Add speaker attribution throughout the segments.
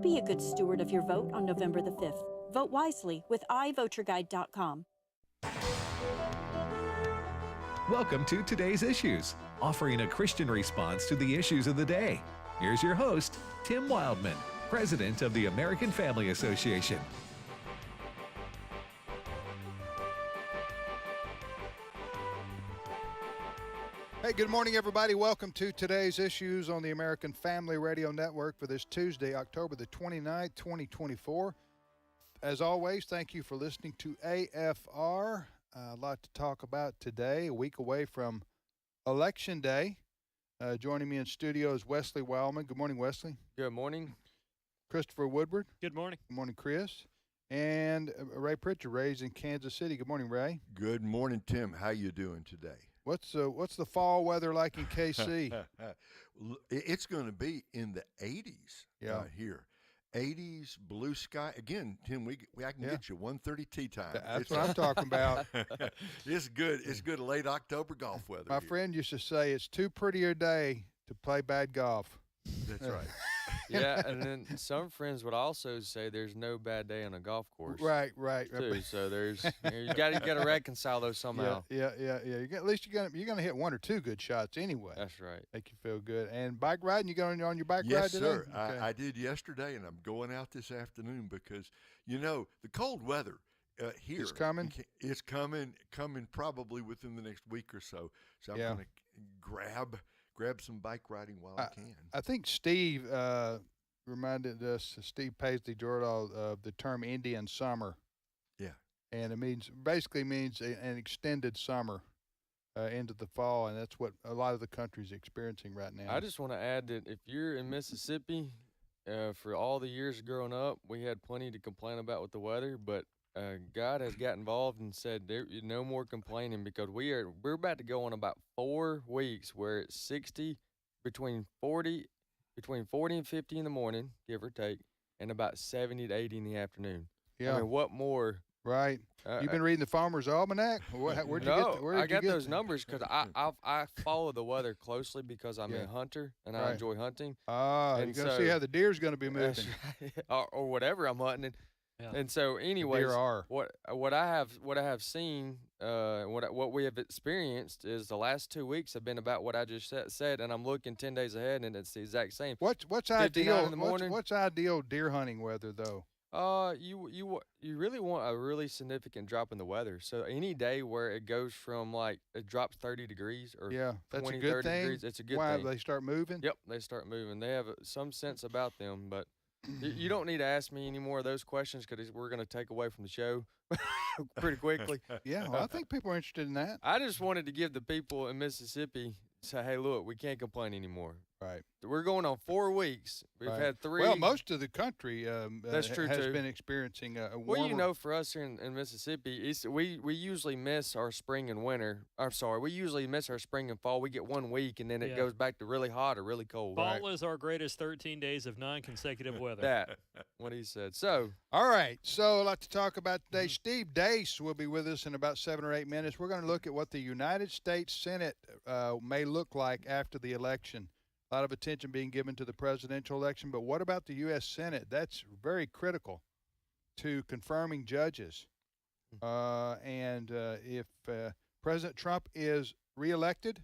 Speaker 1: Be a good steward of your vote on November the 5th. Vote wisely with iVoterGuide.com.
Speaker 2: Welcome to Today's Issues, offering a Christian response to the issues of the day. Here's your host, Tim Wildmon, President of the American Family Association.
Speaker 3: Hey, good morning, everybody. Welcome to Today's Issues on the American Family Radio Network for this Tuesday, October the 29th, 2024. As always, thank you for listening to AFR. A lot to talk about today, a week away from Election Day. Joining me in studio is Wesley Wildmon. Good morning, Wesley.
Speaker 4: Good morning.
Speaker 3: Christopher Woodward.
Speaker 5: Good morning.
Speaker 3: Good morning, Chris. And Ray Pritchard, Ray's in Kansas City. Good morning, Ray.
Speaker 6: Good morning, Tim. How you doing today?
Speaker 3: What's the fall weather like in KC?
Speaker 6: It's going to be in the 80s here. 80s, blue sky. Again, Tim, I can get you 1:30 tee time.
Speaker 3: That's what I'm talking about.
Speaker 6: It's good. It's good late October golf weather.
Speaker 3: My friend used to say it's too pretty a day to play bad golf.
Speaker 6: That's right.
Speaker 4: Yeah, and then some friends would also say there's no bad day on a golf course.
Speaker 3: Right.
Speaker 4: Too. So there's you got to reconcile those somehow.
Speaker 3: Yeah. At least you're gonna hit one or two good shots anyway.
Speaker 4: That's right.
Speaker 3: Make you feel good. And bike riding, you going on your bike ride
Speaker 6: Yes,
Speaker 3: today?
Speaker 6: sir.
Speaker 3: Okay.
Speaker 6: I did yesterday, and I'm going out this afternoon because the cold weather here
Speaker 3: It's coming.
Speaker 6: It's coming probably within the next week or so. So I'm going to grab some bike riding while I can.
Speaker 3: I think Steve reminded us, Steve Paisley Jordahl, of the term Indian summer.
Speaker 6: Yeah.
Speaker 3: And it basically means an extended summer into the fall, and that's what a lot of the country is experiencing right now.
Speaker 4: I just want to add that if you're in Mississippi, for all the years growing up, we had plenty to complain about with the weather, but God has got involved and said there no more complaining because we're about to go on about 4 weeks where it's 60 between 40 and 50 in the morning, give or take, and about 70 to 80 in the afternoon.
Speaker 3: Yeah.
Speaker 4: I mean, what more?
Speaker 3: Right. You've been reading the Farmer's Almanac? Where'd you
Speaker 4: I got those numbers because I follow the weather closely because I'm a hunter and I enjoy hunting.
Speaker 3: You're going to see how the deer's going to be moving.
Speaker 4: or whatever I'm hunting.
Speaker 5: Yeah.
Speaker 4: And so, anyways,
Speaker 3: are.
Speaker 4: what I have seen, what we have experienced is the last 2 weeks have been about what I just said, and I'm looking 10 days ahead, and it's the exact same.
Speaker 3: What's ideal in the morning? What's ideal deer hunting weather though?
Speaker 4: You really want a really significant drop in the weather. So any day where it goes from it drops 30 degrees or
Speaker 3: that's
Speaker 4: 20,
Speaker 3: a good
Speaker 4: 30
Speaker 3: thing.
Speaker 4: degrees, it's a good
Speaker 3: Why
Speaker 4: thing.
Speaker 3: they start moving?
Speaker 4: Yep, they start moving. They have some sense about them, but. You don't need to ask me any more of those questions because we're going to take away from the show pretty quickly.
Speaker 3: Yeah, well, I think people are interested in that.
Speaker 4: I just wanted to give the people in Mississippi say, hey, look, we can't complain anymore.
Speaker 3: Right.
Speaker 4: We're going on 4 weeks. We've had 3.
Speaker 3: Well, most of the country
Speaker 4: That's true
Speaker 3: has
Speaker 4: too.
Speaker 3: been experiencing a
Speaker 4: warmer.
Speaker 3: warmer.
Speaker 4: For us here in Mississippi, we usually miss our spring and winter. I'm sorry, we usually miss our spring and fall. We get 1 week, and then it goes back to really hot or really cold.
Speaker 5: Fall is our greatest 13 days of non-consecutive weather.
Speaker 4: That, what he said. So.
Speaker 3: All right, so a lot to talk about today. Steve Deace will be with us in about 7 or 8 minutes. We're going to look at what the United States Senate may look like after the election. A lot of attention being given to the presidential election, but what about the U.S. Senate? That's very critical to confirming judges. And if President Trump is reelected,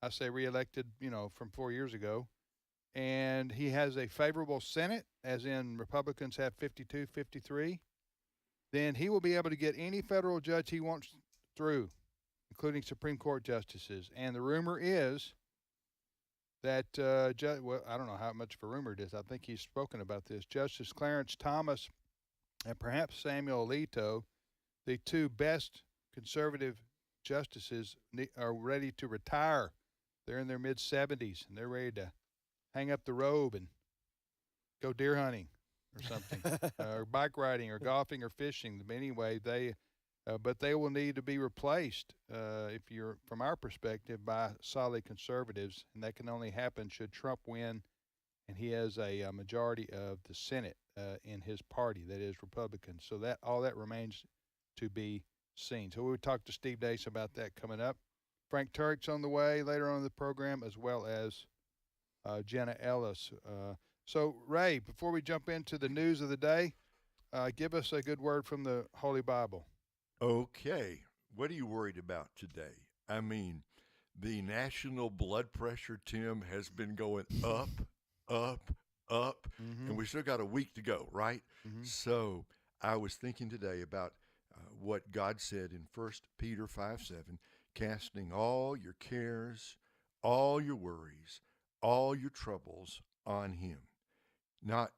Speaker 3: I say reelected, from 4 years ago, and he has a favorable Senate, as in Republicans have 52, 53, then he will be able to get any federal judge he wants through, including Supreme Court justices. And the rumor is that, I don't know how much of a rumor it is. I think he's spoken about this. Justice Clarence Thomas and perhaps Samuel Alito, the 2 best conservative justices, are ready to retire. They're in their mid-70s, and they're ready to hang up the robe and go deer hunting or something, or bike riding or golfing or fishing. Anyway, but they will need to be replaced, if you're from our perspective, by solid conservatives, and that can only happen should Trump win, and he has a majority of the Senate in his party, that is Republicans. So that all that remains to be seen. So we'll talk to Steve Deace about that coming up. Frank Turek's on the way later on in the program, as well as Jenna Ellis. So, Ray, before we jump into the news of the day, give us a good word from the Holy Bible.
Speaker 6: Okay. What are you worried about today? I mean, the national blood pressure, Tim, has been going up, up, up, and we still got a week to go, right? So I was thinking today about what God said in 1 Peter 5:7, casting all your cares, all your worries, all your troubles on him. Not,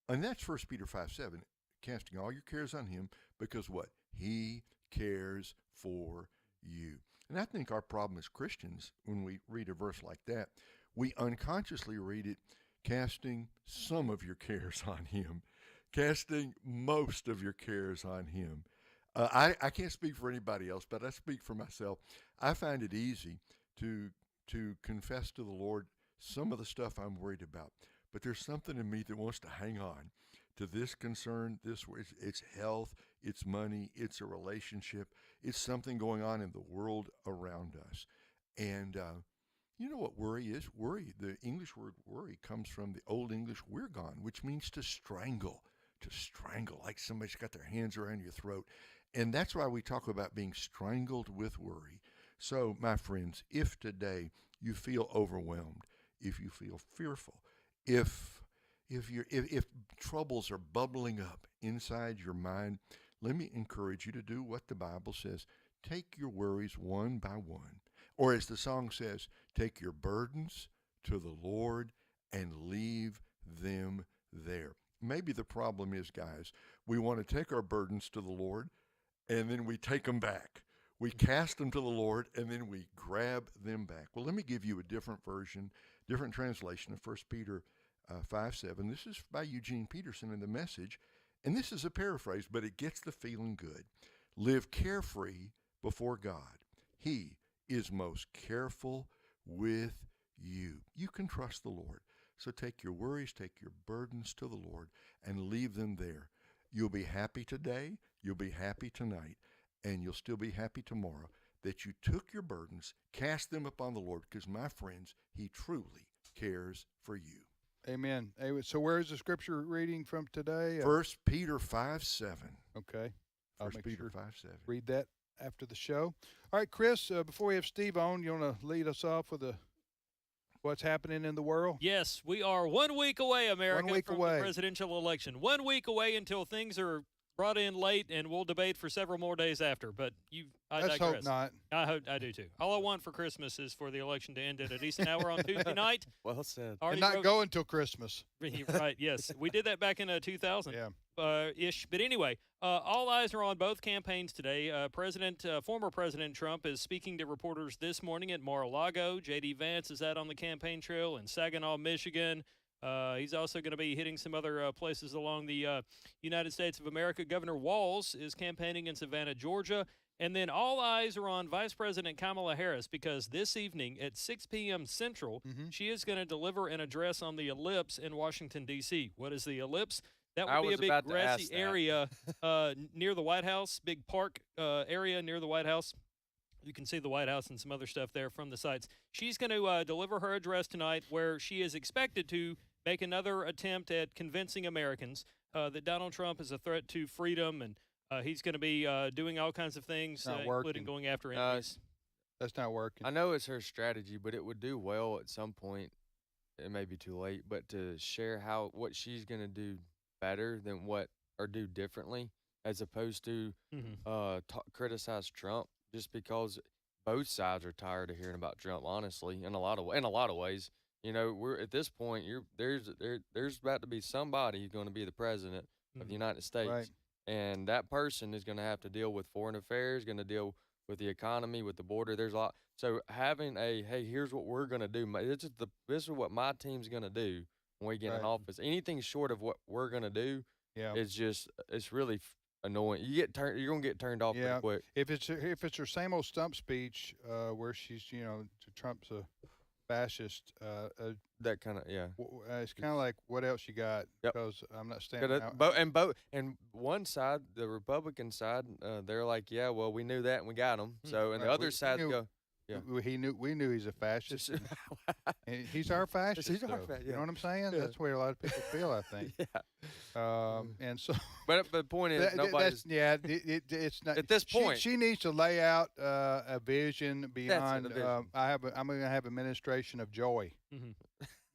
Speaker 6: and that's 1 Peter 5:7, casting all your cares on him, because what? He cares for you. And I think our problem as Christians, when we read a verse like that, we unconsciously read it, casting some of your cares on him, casting most of your cares on him. I can't speak for anybody else, but I speak for myself. I find it easy to confess to the Lord some of the stuff I'm worried about. But there's something in me that wants to hang on to this concern, it's health, it's money, it's a relationship, it's something going on in the world around us. And you know what worry is? Worry, the English word worry comes from the Old English wirgon, which means to strangle, like somebody's got their hands around your throat. And that's why we talk about being strangled with worry. So, my friends, if today you feel overwhelmed, if you feel fearful, if troubles are bubbling up inside your mind, let me encourage you to do what the Bible says. Take your worries one by one. Or as the song says, take your burdens to the Lord and leave them there. Maybe the problem is, guys, we want to take our burdens to the Lord and then we take them back. We cast them to the Lord and then we grab them back. Well, let me give you a different version, different translation of 1 Peter 5:7. This is by Eugene Peterson in the Message, and this is a paraphrase, but it gets the feeling good. Live carefree before God. He is most careful with you. You can trust the Lord. So take your worries, take your burdens to the Lord, and leave them there. You'll be happy today, you'll be happy tonight, and you'll still be happy tomorrow that you took your burdens, cast them upon the Lord, because, my friends, he truly cares for you.
Speaker 3: Amen. So where's the scripture reading from today?
Speaker 6: 1 Peter 5:7.
Speaker 3: Okay.
Speaker 6: 1 Peter 5:7.
Speaker 3: Read that after the show. All right, Chris, before we have Steve on, you want to lead us off with what's happening in the world?
Speaker 5: Yes, we are 1 week away, America,
Speaker 3: 1 week
Speaker 5: from
Speaker 3: away.
Speaker 5: the presidential election. 1 week away until things are brought in late, and we'll debate for several more days after. But I
Speaker 3: Let's
Speaker 5: digress.
Speaker 3: hope not.
Speaker 5: I do too. All I want for Christmas is for the election to end at a decent hour on Tuesday night.
Speaker 4: Well said.
Speaker 3: And not go until Christmas.
Speaker 5: Right, yes. We did that back in 2000.
Speaker 3: Yeah.
Speaker 5: Ish. But anyway, all eyes are on both campaigns today. Former President Trump is speaking to reporters this morning at Mar-a-Lago. J.D. Vance is out on the campaign trail in Saginaw, Michigan. He's also going to be hitting some other places along the United States of America. Governor Walz is campaigning in Savannah, Georgia. And then all eyes are on Vice President Camala Harris because this evening at 6 p.m. Central, she is going to deliver an address on the Ellipse in Washington, D.C. What is the Ellipse? That would be a big grassy area near the White House, big park area near the White House. You can see the White House and some other stuff there from the sites. She's going to deliver her address tonight where she is expected to make another attempt at convincing Americans that Donald Trump is a threat to freedom, and he's going to be doing all kinds of things, including going after enemies.
Speaker 3: That's not working.
Speaker 4: I know it's her strategy, but it would do well at some point. It may be too late, but to share what she's going to do better than or do differently, as opposed to criticize Trump, just because both sides are tired of hearing about Trump. Honestly, in a lot of ways. You know, we're at this point. There's about to be somebody who's going to be the president of the United States,
Speaker 3: right.
Speaker 4: And that person is going to have to deal with foreign affairs, going to deal with the economy, with the border. There's a lot. So having hey, here's what we're going to do. This is what my team's going to do when we get in office. Anything short of what we're going to do, it's really annoying. You're going to get turned off pretty quick.
Speaker 3: If it's her same old stump speech where she's Trump's a fascist.
Speaker 4: That kind of
Speaker 3: it's kind of like what else you got?
Speaker 4: Yep.
Speaker 3: Because I'm not standing out.
Speaker 4: And one side, the Republican side, they're like, yeah, well, we knew that and we got them. So and the other side go, Yeah.
Speaker 3: We knew he's a fascist. And he's our fascist.
Speaker 4: He's our
Speaker 3: though.
Speaker 4: fascist,
Speaker 3: You
Speaker 4: yeah.
Speaker 3: know what I'm saying?
Speaker 4: Yeah.
Speaker 3: That's where a lot of people feel, I think.
Speaker 4: Yeah.
Speaker 3: And so,
Speaker 4: But the point is, nobody's
Speaker 3: it's not
Speaker 4: at this point.
Speaker 3: She needs to lay out a vision beyond.
Speaker 4: a vision.
Speaker 3: I'm going to have administration of joy.
Speaker 5: Mhm.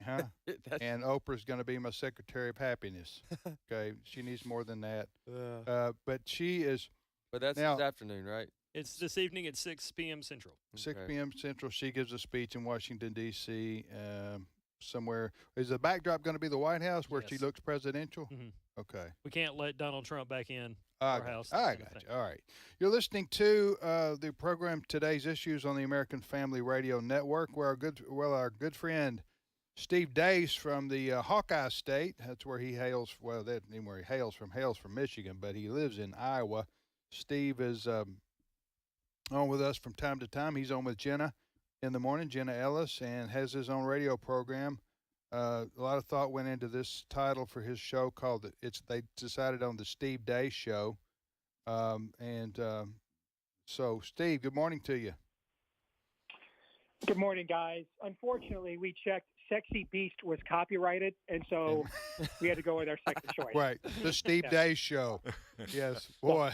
Speaker 3: Huh?
Speaker 4: That's-
Speaker 3: And Oprah's going to be my secretary of happiness. Okay, she needs more than that. But she is
Speaker 4: but that's
Speaker 3: now-
Speaker 4: this afternoon, right?
Speaker 5: It's this evening at 6 p.m. Central.
Speaker 3: 6
Speaker 4: Okay.
Speaker 3: p.m. Central. She gives a speech in Washington D.C. Somewhere. Is the backdrop going to be the White House where she
Speaker 5: Yes.
Speaker 3: looks presidential?
Speaker 5: Mhm.
Speaker 3: Okay.
Speaker 5: We can't let Donald Trump back in
Speaker 3: I
Speaker 5: our
Speaker 3: got
Speaker 5: house.
Speaker 3: you.
Speaker 5: that
Speaker 3: I
Speaker 5: kind of
Speaker 3: got
Speaker 5: thing.
Speaker 3: you. All right. You're listening to the program Today's Issues on the American Family Radio Network, where our good friend Steve Dace from the Hawkeye State. That's where he hails. Well, that ain't where he hails from Michigan, but he lives in Iowa. Steve is on with us from time to time. He's on with Jenna in the morning, Jenna Ellis, and has his own radio program. A lot of thought went into this title for his show called they decided on the Steve Dace Show. So Steve, good morning to you.
Speaker 7: Good morning, guys. Unfortunately, we checked Sexy Beast was copyrighted, and so we had to go with our second choice.
Speaker 3: Right, the Steve
Speaker 7: Yeah.
Speaker 3: Dace Show. Yes, boy.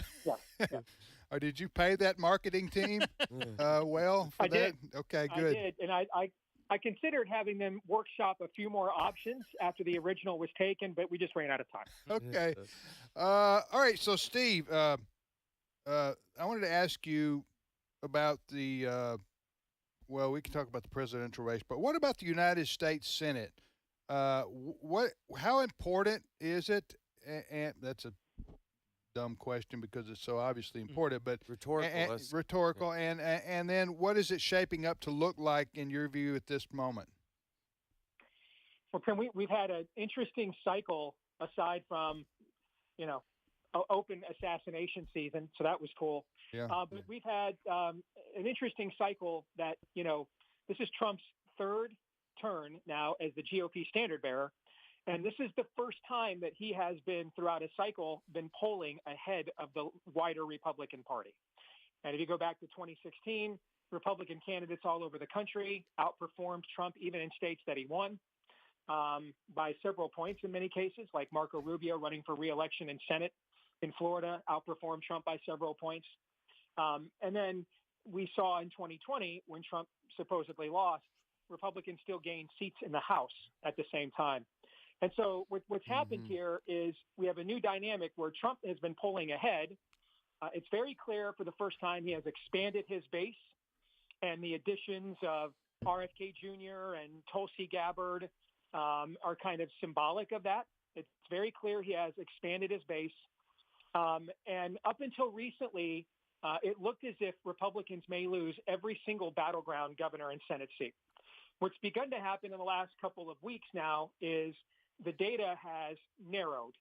Speaker 7: Yeah.
Speaker 3: Did you pay that marketing team well for
Speaker 7: I
Speaker 3: that?
Speaker 7: did.
Speaker 3: Okay,
Speaker 7: I
Speaker 3: good.
Speaker 7: did, and I considered having them workshop a few more options after the original was taken, but we just ran out of time.
Speaker 3: Okay. All right. So, Steve, I wanted to ask you about the. Well, we can talk about the presidential race, but what about the United States Senate? How important is it? And that's a dumb question because it's so obviously important, but
Speaker 4: Rhetorical.
Speaker 3: rhetorical. And then what is it shaping up to look like in your view at this moment?
Speaker 7: Well, Tim, we've had an interesting cycle aside from, open assassination season, so that was cool.
Speaker 3: Yeah.
Speaker 7: But we've had an interesting cycle that, this is Trump's third turn now as the GOP standard bearer. And this is the first time that he has been, throughout a cycle, been polling ahead of the wider Republican Party. And if you go back to 2016, Republican candidates all over the country outperformed Trump even in states that he won by several points in many cases, like Marco Rubio running for re-election in Senate in Florida outperformed Trump by several points. And then we saw in 2020, when Trump supposedly lost, Republicans still gained seats in the House at the same time. And so what's happened here is we have a new dynamic where Trump has been polling ahead. It's very clear for the first time he has expanded his base, and the additions of RFK Jr. and Tulsi Gabbard are kind of symbolic of that. It's very clear he has expanded his base. And up until recently, it looked as if Republicans may lose every single battleground governor and Senate seat. What's begun to happen in the last couple of weeks now is the data has narrowed.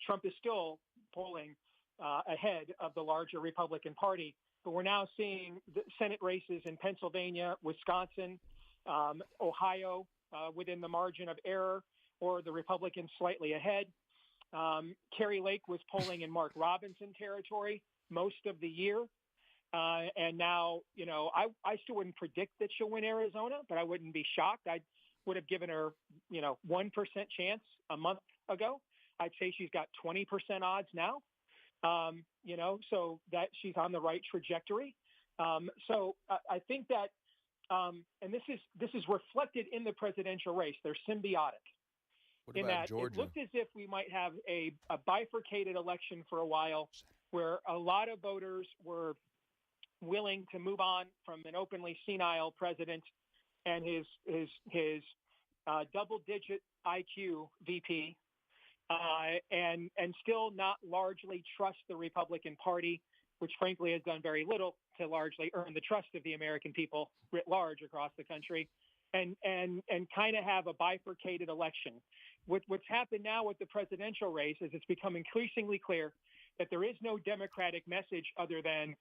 Speaker 7: Trump is still polling ahead of the larger Republican Party, but we're now seeing the Senate races in Pennsylvania, Wisconsin, Ohio within the margin of error, or the Republicans slightly ahead. Carrie Lake was polling in Mark Robinson territory most of the year. And now, I still wouldn't predict that she'll win Arizona, but I wouldn't be shocked. I would have given her, 1% chance a month ago. I'd say she's got 20% odds now, so that she's on the right trajectory. So I think that, and this is reflected in the presidential race. They're symbiotic.
Speaker 4: What
Speaker 7: In
Speaker 4: about
Speaker 7: that
Speaker 4: Georgia?
Speaker 7: it looked as if we might have a bifurcated election for a while, where a lot of voters were willing to move on from an openly senile president and his double-digit IQ VP, and still not largely trust the Republican Party, which frankly has done very little to largely earn the trust of the American people writ large across the country, and kind of have a bifurcated election. What's happened now with the presidential race is it's become increasingly clear that there is no Democratic message other than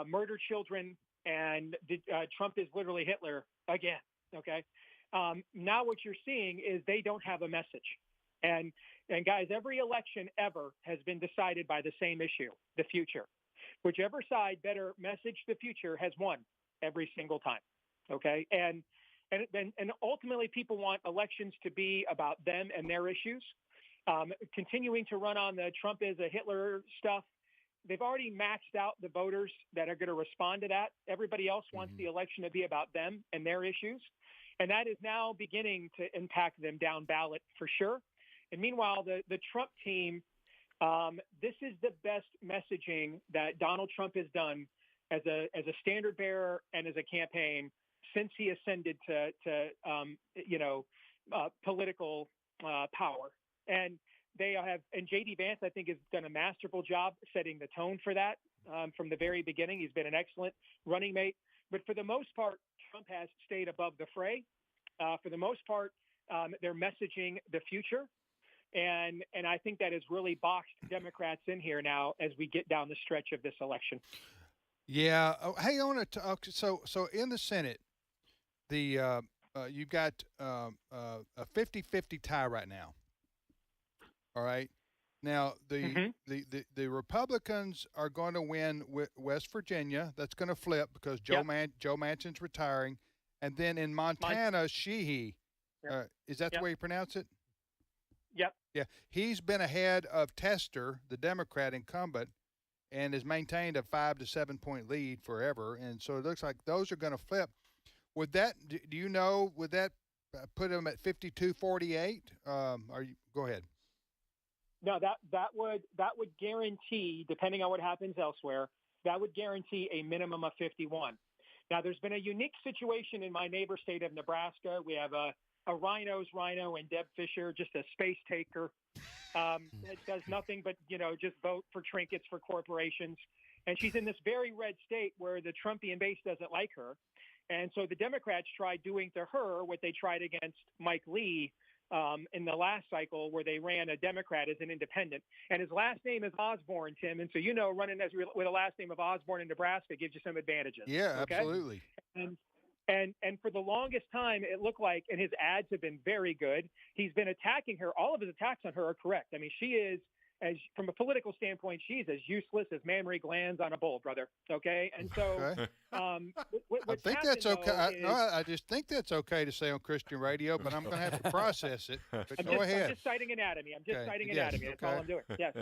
Speaker 7: murder children and Trump is literally Hitler again. Okay. Now what you're seeing is they don't have a message. And guys, every election ever has been decided by the same issue, the future. Whichever side better message the future has won. every single time. Okay. And ultimately people want elections to be about them and their issues. Continuing to run on the Trump is a Hitler stuff. They've already maxed out the voters that are going to respond to that. Everybody else wants the election to be about them and their issues. And that is now beginning to impact them down ballot for sure. And meanwhile, the Trump team, this is the best messaging that Donald Trump has done as a standard bearer and as a campaign since he ascended to political power. And they have, and J.D. Vance, I think, has done a masterful job setting the tone for that from the very beginning. He's been an excellent running mate. But for the most part, Trump has stayed above the fray. For the most part, they're messaging the future. And I think that has really boxed Democrats in here now as we get down the stretch of this election.
Speaker 3: Yeah. Oh, hey, I want to talk. So in the Senate, you've got a 50-50 tie right now. All right. Now the Republicans are going to win West Virginia. That's going to flip because Joe Manchin's retiring, and then in Montana, Sheehy. Is that the way you pronounce it?
Speaker 7: Yep.
Speaker 3: Yeah. He's been ahead of Tester, the Democrat incumbent, and has maintained a 5 to 7 point lead forever. And so it looks like those are going to flip. Would that? Do you know? Would that put them at 52-48? Go ahead.
Speaker 7: No, that would guarantee, depending on what happens elsewhere, that would guarantee a minimum of 51. Now, there's been a unique situation in my neighbor state of Nebraska. We have a rhino's rhino and Deb Fischer, just a space taker. It does nothing but, just vote for trinkets for corporations. And she's in this very red state where the Trumpian base doesn't like her. And so the Democrats tried doing to her what they tried against Mike Lee in the last cycle, where they ran a Democrat as an independent. And his last name is Osborne, Tim. And so, running with a last name of Osborne in Nebraska gives you some advantages.
Speaker 3: Yeah,
Speaker 7: okay?
Speaker 3: Absolutely.
Speaker 7: And for the longest time, it looked like, and his ads have been very good, he's been attacking her. All of his attacks on her are correct. I mean, she is, from a political standpoint, she's as useless as mammary glands on a bull, brother. Okay. And so,
Speaker 3: I think that's okay. I just think that's okay to say on Christian radio, but I'm going to have to process it. But go ahead.
Speaker 7: I'm just citing anatomy. Citing anatomy. That's all I'm doing. Yes.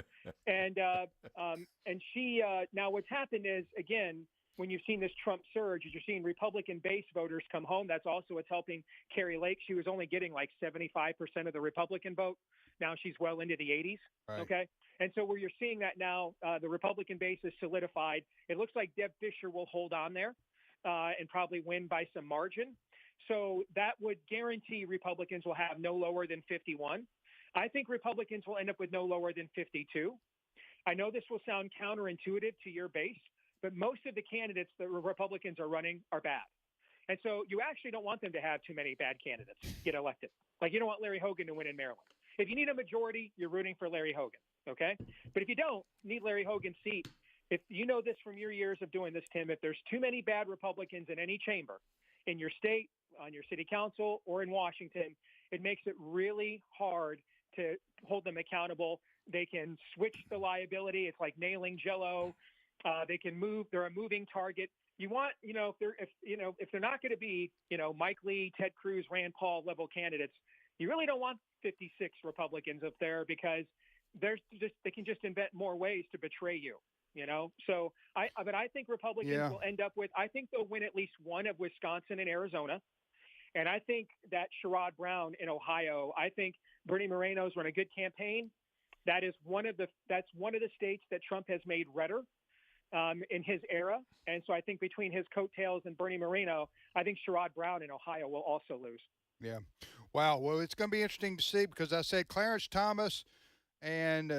Speaker 7: And she, now what's happened is, again, when you've seen this Trump surge, is you're seeing Republican base voters come home. That's also what's helping Carrie Lake. She was only getting like 75% of the Republican vote. Now she's well into the 80s.
Speaker 3: Right.
Speaker 7: Okay. And so where you're seeing that now, the Republican base is solidified. It looks like Deb Fischer will hold on there and probably win by some margin. So that would guarantee Republicans will have no lower than 51. I think Republicans will end up with no lower than 52. I know this will sound counterintuitive to your base, but most of the candidates that Republicans are running are bad. And so you actually don't want them to have too many bad candidates get elected. Like, you don't want Larry Hogan to win in Maryland. If you need a majority, you're rooting for Larry Hogan, okay? But if you don't need Larry Hogan's seat, if you know this from your years of doing this, Tim, if there's too many bad Republicans in any chamber, in your state, on your city council, or in Washington, it makes it really hard to hold them accountable. They can switch the liability. It's like nailing Jell-O. They can move. They're a moving target. You want, if they're not going to be, Mike Lee, Ted Cruz, Rand Paul level candidates, you really don't want 56 Republicans up there, because they can just invent more ways to betray you, So but I think Republicans will end up with, I think they'll win at least one of Wisconsin and Arizona. And I think that Sherrod Brown in Ohio, I think Bernie Moreno's run a good campaign. That's one of the states that Trump has made redder in his era. And so I think between his coattails and Bernie Moreno, I think Sherrod Brown in Ohio will also lose.
Speaker 3: Yeah. Wow. Well, it's going to be interesting to see, because I said Clarence Thomas and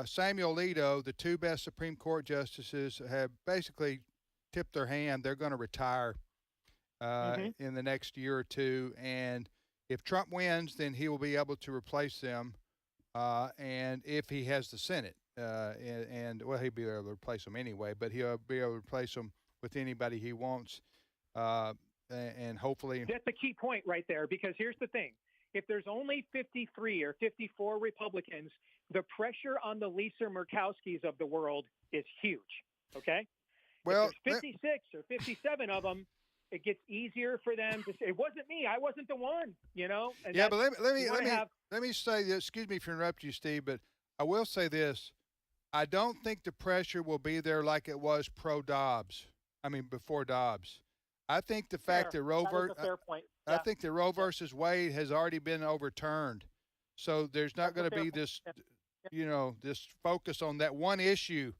Speaker 3: Samuel Alito, the two best Supreme Court justices, have basically tipped their hand. They're going to retire in the next year or two. And if Trump wins, then he will be able to replace them. And if he has the Senate, well, he'll be able to replace them anyway, but he'll be able to replace them with anybody he wants. And hopefully
Speaker 7: that's a key point right there, because here's the thing. If there's only 53 or 54 Republicans, the pressure on the Lisa Murkowskis of the world is huge. Okay.
Speaker 3: Well,
Speaker 7: if there's 56 or 57 of them, it gets easier for them to say, it wasn't me. I wasn't the one, And
Speaker 3: Yeah, but
Speaker 7: have,
Speaker 3: let me say this. Excuse me for interrupting you, Steve, but I will say this. I don't think the pressure will be there like it was before Dobbs. I think the fact that I think that Roe versus Wade has already been overturned. So there's not going to be this, this focus on that one issue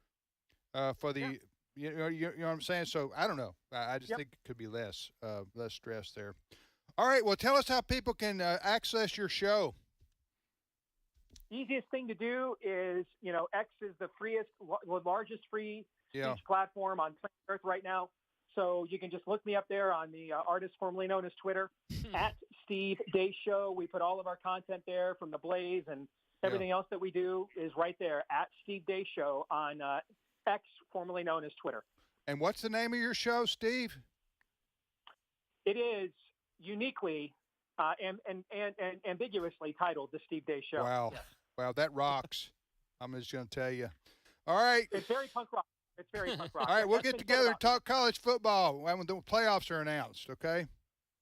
Speaker 3: for the, you know what I'm saying? So I don't know. I just think it could be less stress there. All right. Well, tell us how people can access your show.
Speaker 7: Easiest thing to do is, X is the largest free speech platform on planet Earth right now. So you can just look me up there on the artist formerly known as Twitter, at Steve Day Show. We put all of our content there from the Blaze and everything else that we do is right there at Steve Day Show on X, formerly known as Twitter.
Speaker 3: And what's the name of your show, Steve?
Speaker 7: It is uniquely and ambiguously titled The Steve Day Show.
Speaker 3: Wow.
Speaker 7: Yes.
Speaker 3: Wow, that rocks. I'm just going to tell you. All right.
Speaker 7: It's very punk rock.
Speaker 3: All right, we'll get together and talk college football when the playoffs are announced, okay?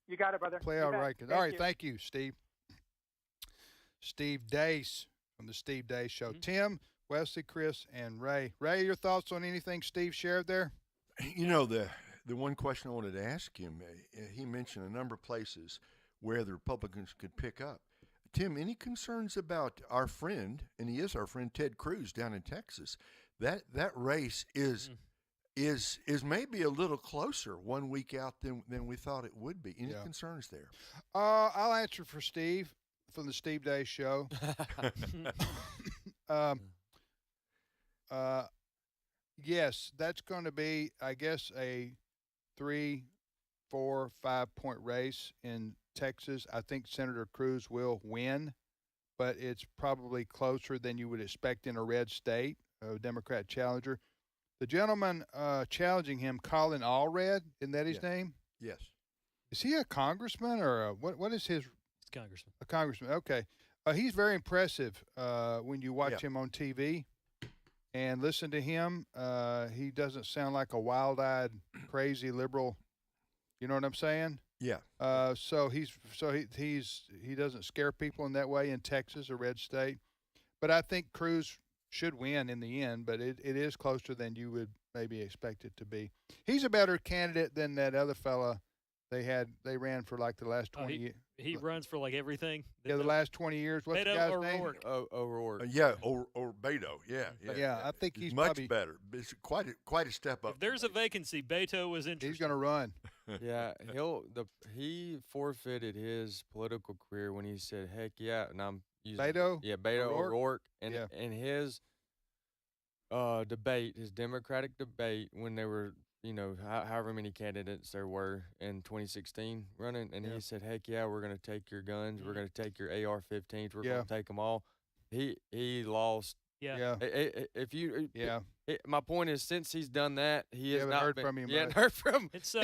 Speaker 7: You got it, brother.
Speaker 3: Playoff rankings. All right, thank you, Steve. Steve Dace from the Steve Dace Show. Mm-hmm. Tim, Wesley, Chris, and Ray. Ray, your thoughts on anything Steve shared there?
Speaker 6: The one question I wanted to ask him, he mentioned a number of places where the Republicans could pick up. Tim, any concerns about our friend, and he is our friend, Ted Cruz down in Texas? That race is maybe a little closer 1 week out than we thought it would be. Any concerns there?
Speaker 3: I'll answer for Steve from the Steve Day Show. Yes, that's going to be, I guess, a 3, 4, 5 point race in Texas. I think Senator Cruz will win, but it's probably closer than you would expect in a red state, a Democrat challenger. The gentleman challenging him, Colin Allred, isn't that his name?
Speaker 6: Yes.
Speaker 3: Is he a congressman or what is his?
Speaker 5: He's a congressman.
Speaker 3: A congressman, okay. He's very impressive when you watch him on TV and listen to him. He doesn't sound like a wild-eyed, crazy liberal. You know what I'm saying?
Speaker 6: Yeah.
Speaker 3: So he doesn't scare people in that way in Texas, a red state. But I think Cruz should win in the end, but it is closer than you would maybe expect it to be. He's a better candidate than that other fella they ran for like the last 20 years.
Speaker 5: He runs for like everything.
Speaker 3: Yeah, the last 20 years. What's the guy's name?
Speaker 6: O'Rourke. or Beto. Yeah.
Speaker 3: I think he's
Speaker 6: much
Speaker 3: probably
Speaker 6: better. It's quite a step up.
Speaker 5: If there's a vacancy, Beto was interested.
Speaker 3: He's going to run.
Speaker 4: Yeah, he forfeited his political career when he said, "Heck yeah," and I'm using
Speaker 3: Beto.
Speaker 4: Yeah, Beto O'Rourke, and his debate, his Democratic debate, when they were, however many candidates there were in 2016 running, and he said, "Heck yeah, we're going to take your guns, we're going to take your AR-15s, we're going to take them all." He lost.
Speaker 5: Yeah.
Speaker 4: My point is, since he's done that, he has not
Speaker 3: heard from him.
Speaker 4: Yeah, heard from him.
Speaker 5: It's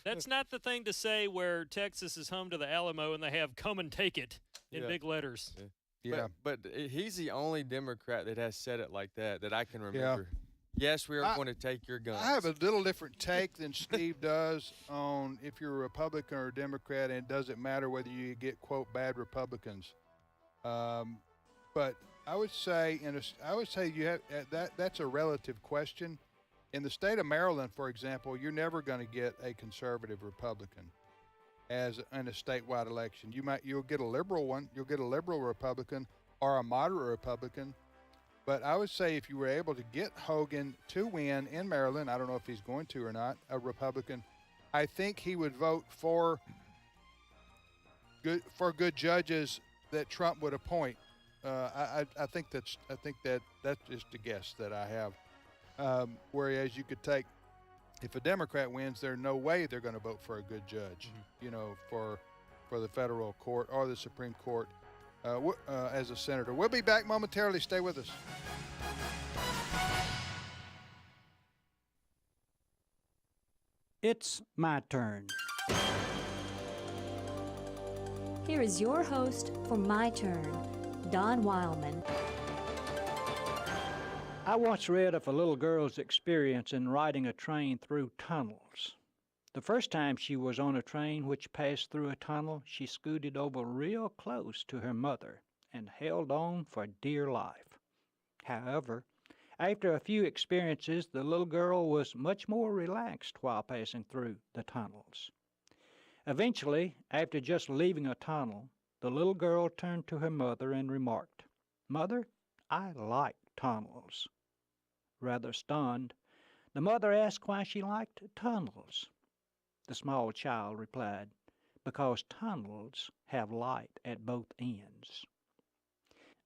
Speaker 5: that's not the thing to say where Texas is home to the Alamo and they have "come and take it" in big letters.
Speaker 3: Yeah.
Speaker 4: But he's the only Democrat that has said it like that I can remember. Yes, we are going to take your guns.
Speaker 3: I have a little different take than Steve does on if you're a Republican or a Democrat, and it doesn't matter whether you get, quote, bad Republicans. But I would say you have that's a relative question. In the state of Maryland, for example, you're never going to get a conservative Republican as in a statewide election. You'll get a liberal one, you'll get a liberal Republican or a moderate Republican. But I would say if you were able to get Hogan to win in Maryland, I don't know if he's going to or not, a Republican, I think he would vote for good judges that Trump would appoint. I think that's just a guess that I have. Whereas you could take, if a Democrat wins, there's no way they're going to vote for a good judge, for the federal court or the Supreme Court as a senator. We'll be back momentarily. Stay with us.
Speaker 8: It's my turn.
Speaker 9: Here is your host for My Turn, Don Wildmon.
Speaker 8: I once read of a little girl's experience in riding a train through tunnels. The first time she was on a train which passed through a tunnel, she scooted over real close to her mother and held on for dear life. However, after a few experiences, the little girl was much more relaxed while passing through the tunnels. Eventually, after just leaving a tunnel, the little girl turned to her mother and remarked, "Mother, I like tunnels." Rather stunned, the mother asked why she liked tunnels. The small child replied, "Because tunnels have light at both ends."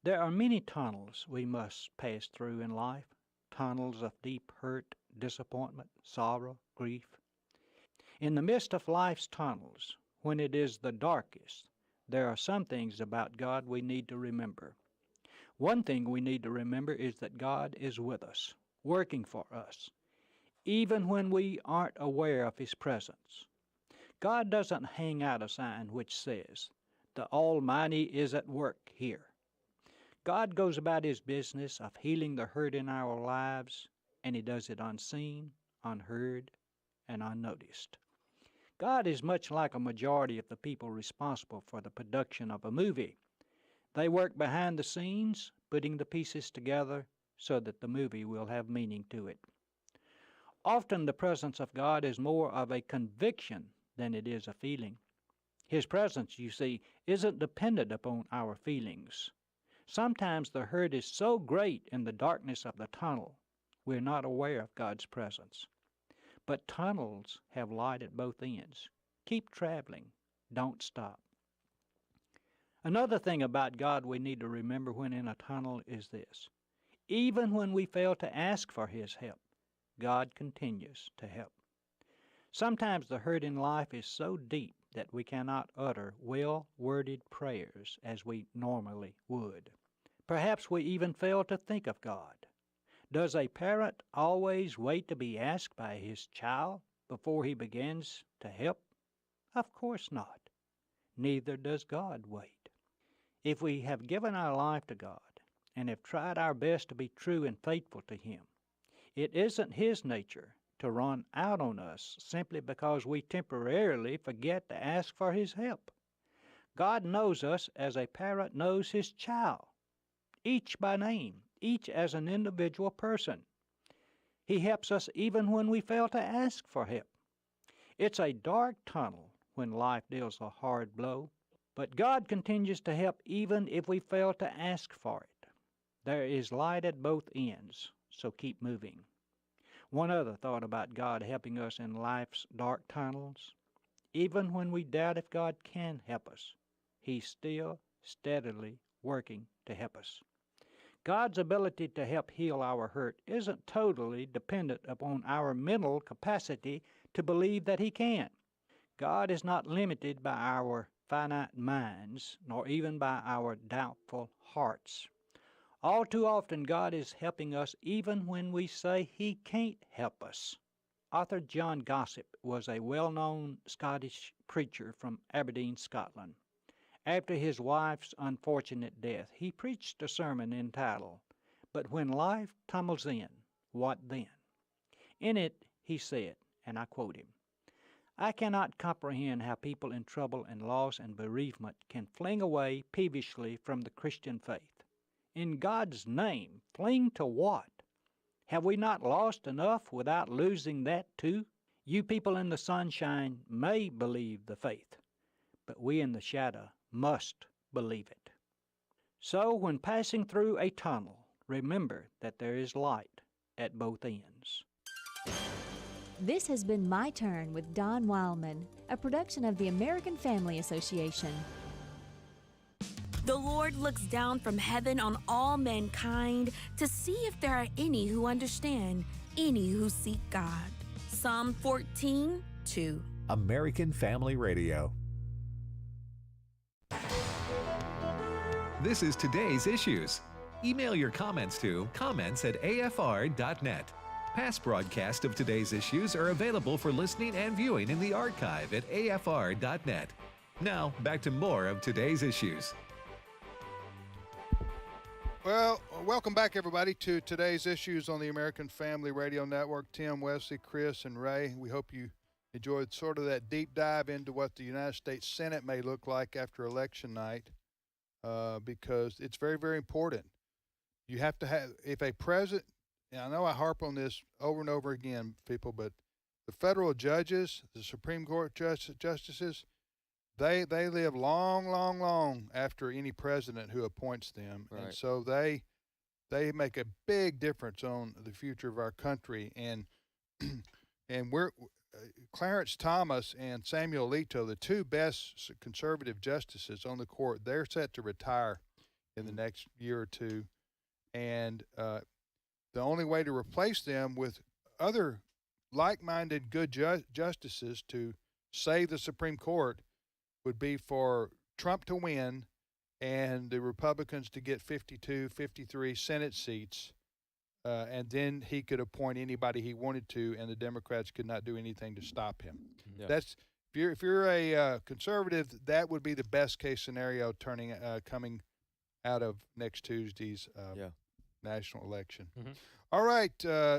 Speaker 8: There are many tunnels we must pass through in life, tunnels of deep hurt, disappointment, sorrow, grief. In the midst of life's tunnels, when it is the darkest, there are some things about God we need to remember. One thing we need to remember is that God is with us, working for us, even when we aren't aware of His presence. God doesn't hang out a sign which says, "The Almighty is at work here." God goes about His business of healing the hurt in our lives, and He does it unseen, unheard, and unnoticed. God is much like a majority of the people responsible for the production of a movie. They work behind the scenes, putting the pieces together so that the movie will have meaning to it. Often the presence of God is more of a conviction than it is a feeling. His presence, you see, isn't dependent upon our feelings. Sometimes the hurt is so great in the darkness of the tunnel, we're not aware of God's presence. But tunnels have light at both ends. Keep traveling. Don't stop. Another thing about God we need to remember when in a tunnel is this. Even when we fail to ask for His help, God continues to help. Sometimes the hurt in life is so deep that we cannot utter well-worded prayers as we normally would. Perhaps we even fail to think of God. Does a parent always wait to be asked by his child before he begins to help? Of course not. Neither does God wait. If we have given our life to God and have tried our best to be true and faithful to Him, it isn't His nature to run out on us simply because we temporarily forget to ask for His help. God knows us as a parent knows his child, each by name, each as an individual person. He helps us even when we fail to ask for help. It's a dark tunnel when life deals a hard blow, but God continues to help even if we fail to ask for it. There is light at both ends, so keep moving. One other thought about God helping us in life's dark tunnels. Even when we doubt if God can help us, He's still steadily working to help us. God's ability to help heal our hurt isn't totally dependent upon our mental capacity to believe that He can. God is not limited by our finite minds, nor even by our doubtful hearts. All too often, God is helping us even when we say He can't help us. Author John Gossip was a well-known Scottish preacher from Aberdeen, Scotland. After his wife's unfortunate death, he preached a sermon entitled, "But When Life Tumbles In, What Then?" In it, he said, and I quote him, "I cannot comprehend how people in trouble and loss and bereavement can fling away peevishly from the Christian faith. In God's name, fling to what? Have we not lost enough without losing that too? You people in the sunshine may believe the faith, but we in the shadow must believe it." So when passing through a tunnel, remember that there is light at both ends.
Speaker 9: This has been My Turn with Don Wildmon, a production of the American Family Association.
Speaker 10: The Lord looks down from heaven on all mankind to see if there are any who understand, any who seek God. Psalm 14:2.
Speaker 2: American Family Radio. This is Today's Issues. Email your comments to comments@afr.net. Past broadcasts of Today's Issues are available for listening and viewing in the archive at afr.net. Now, back to more of Today's Issues.
Speaker 3: Well, welcome back, everybody, to Today's Issues on the American Family Radio Network. Tim, Wesley, Chris, and Ray, we hope you enjoyed sort of that deep dive into what the United States Senate may look like after election night, because it's very, very important. You have to have, if a president, and I know I harp on this over and over again, people, but the federal judges, the Supreme Court justices, they live long, long, long after any president who appoints them.
Speaker 4: Right.
Speaker 3: And so they make a big difference on the future of our country. And we're Clarence Thomas and Samuel Alito, the two best conservative justices on the court, they're set to retire in the next year or two. And the only way to replace them with other like-minded good justices to save the Supreme Court would be for Trump to win and the Republicans to get 52, 53 Senate seats, and then he could appoint anybody he wanted to, and the Democrats could not do anything to stop him.
Speaker 4: Yeah.
Speaker 3: That's if you're a conservative, that would be the best case scenario coming out of next Tuesday's national election.
Speaker 5: Mm-hmm.
Speaker 3: All right,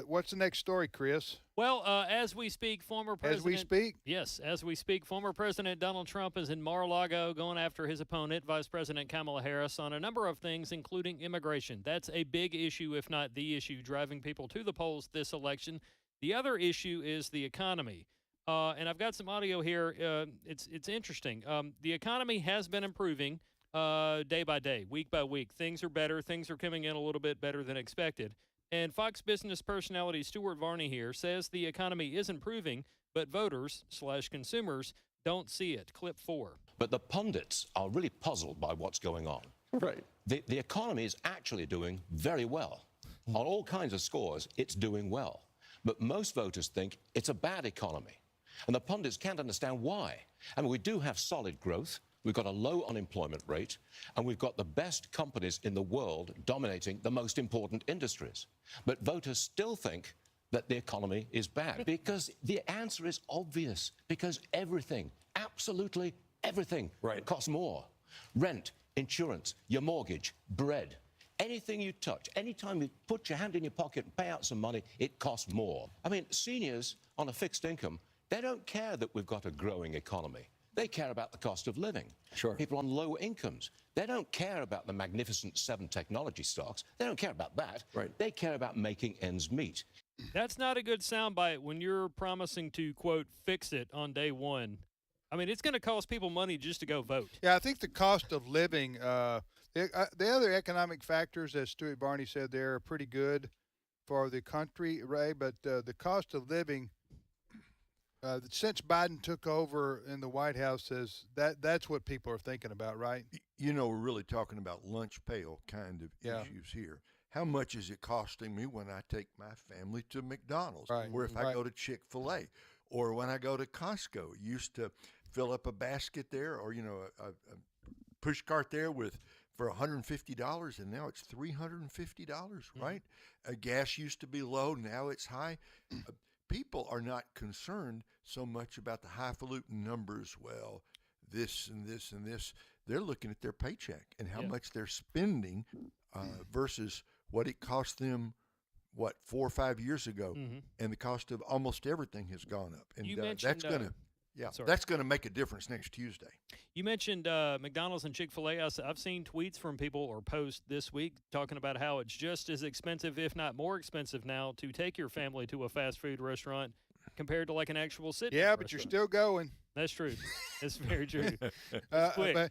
Speaker 3: what's the next story, Chris?
Speaker 5: Well, as we speak, former President...
Speaker 3: As we speak?
Speaker 5: Yes, as we speak, former President Donald Trump is in Mar-a-Lago going after his opponent, Vice President Camala Harris, on a number of things, including immigration. That's a big issue, if not the issue, driving people to the polls this election. The other issue is the economy. And I've got some audio here. It's interesting. The economy has been improving day by day, week by week. Things are better. Things are coming in a little bit better than expected. And Fox Business personality Stuart Varney here says the economy is improving, but voters/consumers don't see it. Clip 4.
Speaker 11: But the pundits are really puzzled by what's going on.
Speaker 12: Right.
Speaker 11: The economy is actually doing very well. On all kinds of scores, it's doing well. But most voters think it's a bad economy. And the pundits can't understand why. I mean, we do have solid growth. We've got a low unemployment rate, and we've got the best companies in the world dominating the most important industries. But voters still think that the economy is bad, because the answer is obvious, because everything, absolutely everything, costs more. Rent, insurance, your mortgage, bread, anything you touch, anytime you put your hand in your pocket and pay out some money, it costs more. I mean, seniors on a fixed income, they don't care that we've got a growing economy. They care about the cost of living.
Speaker 12: Sure.
Speaker 11: People on low incomes, they don't care about the magnificent 7 technology stocks. They don't care about that.
Speaker 12: Right.
Speaker 11: They care about making ends meet.
Speaker 5: That's not a good soundbite when you're promising to, quote, fix it on day one. I mean, it's going to cost people money just to go vote.
Speaker 3: Yeah, I think the cost of living, the other economic factors, as Stuart Varney said, there are pretty good for the country, Ray, but the cost of living, since Biden took over in the White House, that's what people are thinking about, right?
Speaker 6: You know, we're really talking about lunch pail kind of issues here. How much is it costing me when I take my family to McDonald's?
Speaker 3: Right.
Speaker 6: Or if I go to Chick-fil-A, or when I go to Costco? Used to fill up a basket there, or, you know, a push cart there for $150, and now it's $350, right? Gas used to be low, now it's high. People are not concerned so much about the highfalutin numbers. Well, this and this and this. They're looking at their paycheck and how much they're spending versus what it cost them, 4 or 5 years ago.
Speaker 5: Mm-hmm.
Speaker 6: And the cost of almost everything has gone up. And
Speaker 5: You mentioned,
Speaker 6: that's going to make a difference next Tuesday.
Speaker 5: You mentioned McDonald's and Chick-fil-A. I've seen tweets from people or posts this week talking about how it's just as expensive, if not more expensive now, to take your family to a fast food restaurant compared to like an actual sit-down
Speaker 3: Yeah, but you're still going.
Speaker 5: That's true. That's very true.
Speaker 3: But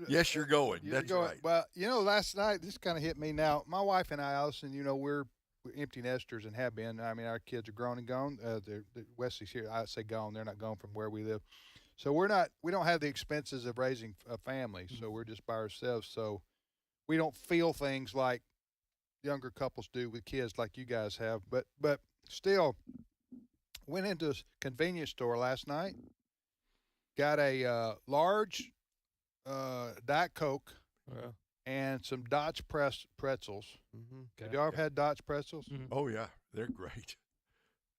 Speaker 6: yes, you're going. That's right.
Speaker 3: Well, you know, last night, this kind of hit me now. My wife and I, Allison, you know, we're empty nesters and have been. I mean, our kids are grown and gone. Wesley's here. I say gone. They're not gone from where we live. So we don't have the expenses of raising a family. So we're just by ourselves. So we don't feel things like younger couples do with kids like you guys have. But still, went into a convenience store last night. Got a large Diet Coke and some Dutch pretzels.
Speaker 4: Mm-hmm.
Speaker 3: Have y'all ever had Dutch pretzels?
Speaker 5: Mm-hmm.
Speaker 6: Oh, yeah. They're great.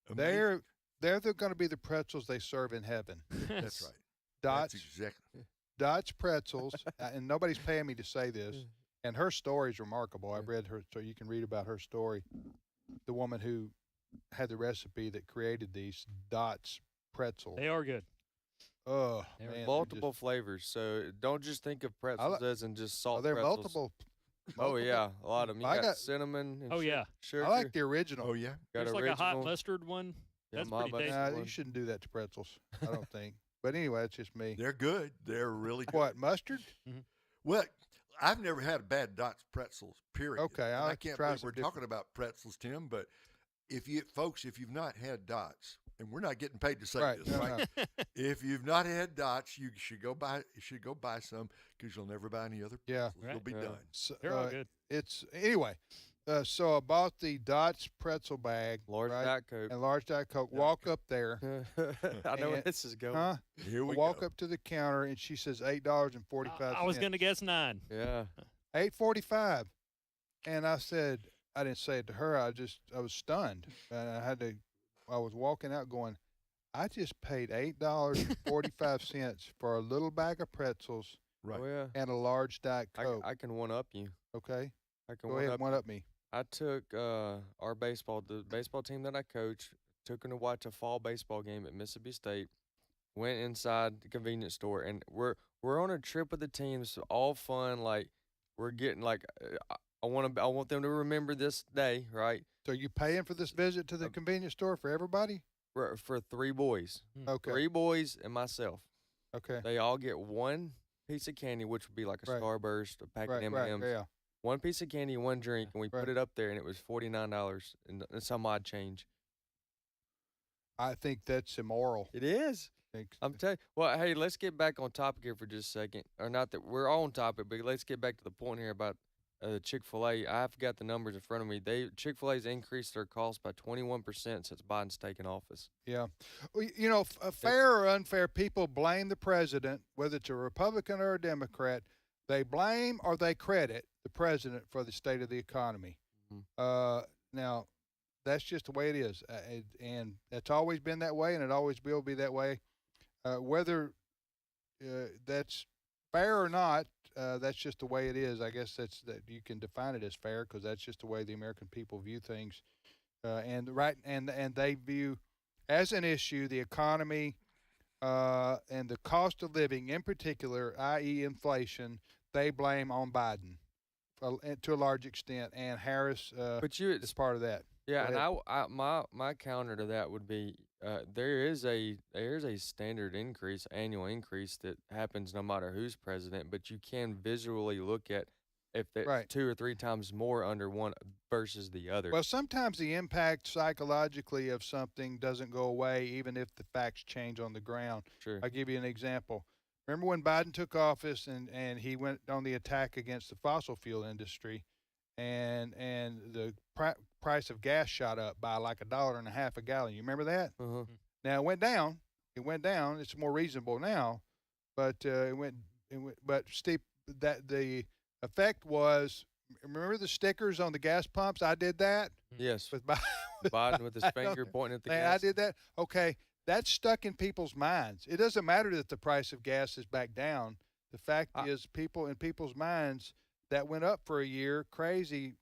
Speaker 3: They're going to be the pretzels they serve in heaven.
Speaker 6: That's right.
Speaker 3: Dutch,
Speaker 6: That's exactly.
Speaker 3: Dutch pretzels, and nobody's paying me to say this. And her story is remarkable. I've read her, so you can read about her story. The woman who had the recipe that created these Dutch pretzel.
Speaker 5: They are good.
Speaker 3: Oh,
Speaker 5: They're
Speaker 3: man, they're
Speaker 4: Multiple flavors, so don't just think of pretzels as in just salt
Speaker 3: there
Speaker 4: pretzels.
Speaker 3: multiple?
Speaker 4: Oh yeah, a lot of them. You
Speaker 3: I
Speaker 4: got,
Speaker 3: got-
Speaker 4: cinnamon. And
Speaker 5: Oh, yeah.
Speaker 4: sugar.
Speaker 3: I like the original.
Speaker 6: Oh, yeah.
Speaker 4: Got
Speaker 5: There's like a hot
Speaker 4: original.
Speaker 5: mustard one.
Speaker 4: Yeah,
Speaker 5: That's
Speaker 4: my
Speaker 5: pretty tasty.
Speaker 4: mustard.
Speaker 3: You
Speaker 4: one.
Speaker 3: shouldn't do that to pretzels. I don't think. But anyway, that's just me.
Speaker 6: They're good. They're really good.
Speaker 3: What, mustard?
Speaker 6: Well, I've never had a bad Dots pretzels, period.
Speaker 3: Okay, I
Speaker 6: And
Speaker 3: like to
Speaker 6: can't
Speaker 3: try
Speaker 6: believe
Speaker 3: some
Speaker 6: we're
Speaker 3: different-
Speaker 6: talking about pretzels, Tim, but if you've not had Dots, and we're not getting paid to say
Speaker 3: Right,
Speaker 6: this,
Speaker 3: no,
Speaker 6: right?
Speaker 3: no.
Speaker 6: If you've not had Dots, you should go buy some because you'll never buy any other
Speaker 3: Yeah.
Speaker 6: pretzels. They'll be
Speaker 4: Yeah.
Speaker 6: done.
Speaker 3: So,
Speaker 5: They're all good.
Speaker 3: It's anyway. So I bought the Dots pretzel bag,
Speaker 4: Large
Speaker 3: right?
Speaker 4: Diet Coke.
Speaker 3: and large Diet Coke. Walk up there,
Speaker 4: I know where
Speaker 3: And-
Speaker 4: this is going.
Speaker 3: huh?
Speaker 6: Here we
Speaker 3: Walk
Speaker 6: go.
Speaker 3: up to the counter, and she says $8.45.
Speaker 5: I was going to guess 9.
Speaker 4: Yeah.
Speaker 3: $8.45, and I said, I didn't say it to her. I was stunned, and I was walking out going, I just paid $8.45 for a little bag of pretzels
Speaker 6: Right.
Speaker 4: Oh yeah.
Speaker 3: and a large Diet Coke.
Speaker 4: I can one up you.
Speaker 3: Okay,
Speaker 4: I can
Speaker 3: go
Speaker 4: one
Speaker 3: ahead,
Speaker 4: up.
Speaker 3: one up me.
Speaker 4: I took the baseball team that I coach, took them to watch a fall baseball game at Mississippi State. Went inside the convenience store, and we're on a trip with the teams, all fun. Like we're getting like I want them to remember this day, right?
Speaker 3: So you paying for this visit to the convenience store for everybody?
Speaker 4: For 3 boys,
Speaker 3: Okay.
Speaker 4: 3 boys and myself.
Speaker 3: Okay.
Speaker 4: They all get one piece of candy, which would be like a
Speaker 3: Right.
Speaker 4: Starburst, a pack
Speaker 3: Right,
Speaker 4: of
Speaker 3: right,
Speaker 4: M&Ms.
Speaker 3: yeah.
Speaker 4: One piece of candy, one drink, and we
Speaker 3: Right.
Speaker 4: put it up there, and it was $49 and some odd change.
Speaker 3: I think that's immoral.
Speaker 4: It is. I'm telling you. Well, hey, let's get back on topic here for just a second. Or not that we're on topic, but let's get back to the point here about Chick-fil-A. I've got the numbers in front of me. Chick-fil-A's increased their cost by 21% since Biden's taken office.
Speaker 3: Yeah. Well, you know, fair or unfair, people blame the president, whether it's a Republican or a Democrat. They blame or they credit the president for the state of the economy. Now, that's just the way it is. And it's always been that way, and it always will be that way. Whether that's fair or not, that's just the way it is. I guess that you can define it as fair because that's just the way the American people view things. And they view as an issue the economy and the cost of living in particular, i.e. inflation, they blame on Biden to a large extent, and Harris is part of that.
Speaker 4: Yeah,
Speaker 3: Go
Speaker 4: and my counter to that would be there is a standard increase, annual increase that happens no matter who's president, but you can visually look at if that's
Speaker 3: Right.
Speaker 4: 2 or 3 times more under one versus the other.
Speaker 3: Well, sometimes the impact psychologically of something doesn't go away, even if the facts change on the ground.
Speaker 4: Sure.
Speaker 3: I'll give you an example. Remember when Biden took office and he went on the attack against the fossil fuel industry, and the price of gas shot up by like $1.50 a gallon. You remember that?
Speaker 4: Uh-huh.
Speaker 3: Now it went down. It's more reasonable now, but it went. But Steve, that the effect was. Remember the stickers on the gas pumps? I did that.
Speaker 4: Yes.
Speaker 3: With
Speaker 4: Biden with his finger pointing at the
Speaker 3: Man,
Speaker 4: gas.
Speaker 3: I did that. Okay, that's stuck in people's minds. It doesn't matter that the price of gas is back down. The fact is, people's minds that went up for a year, crazy,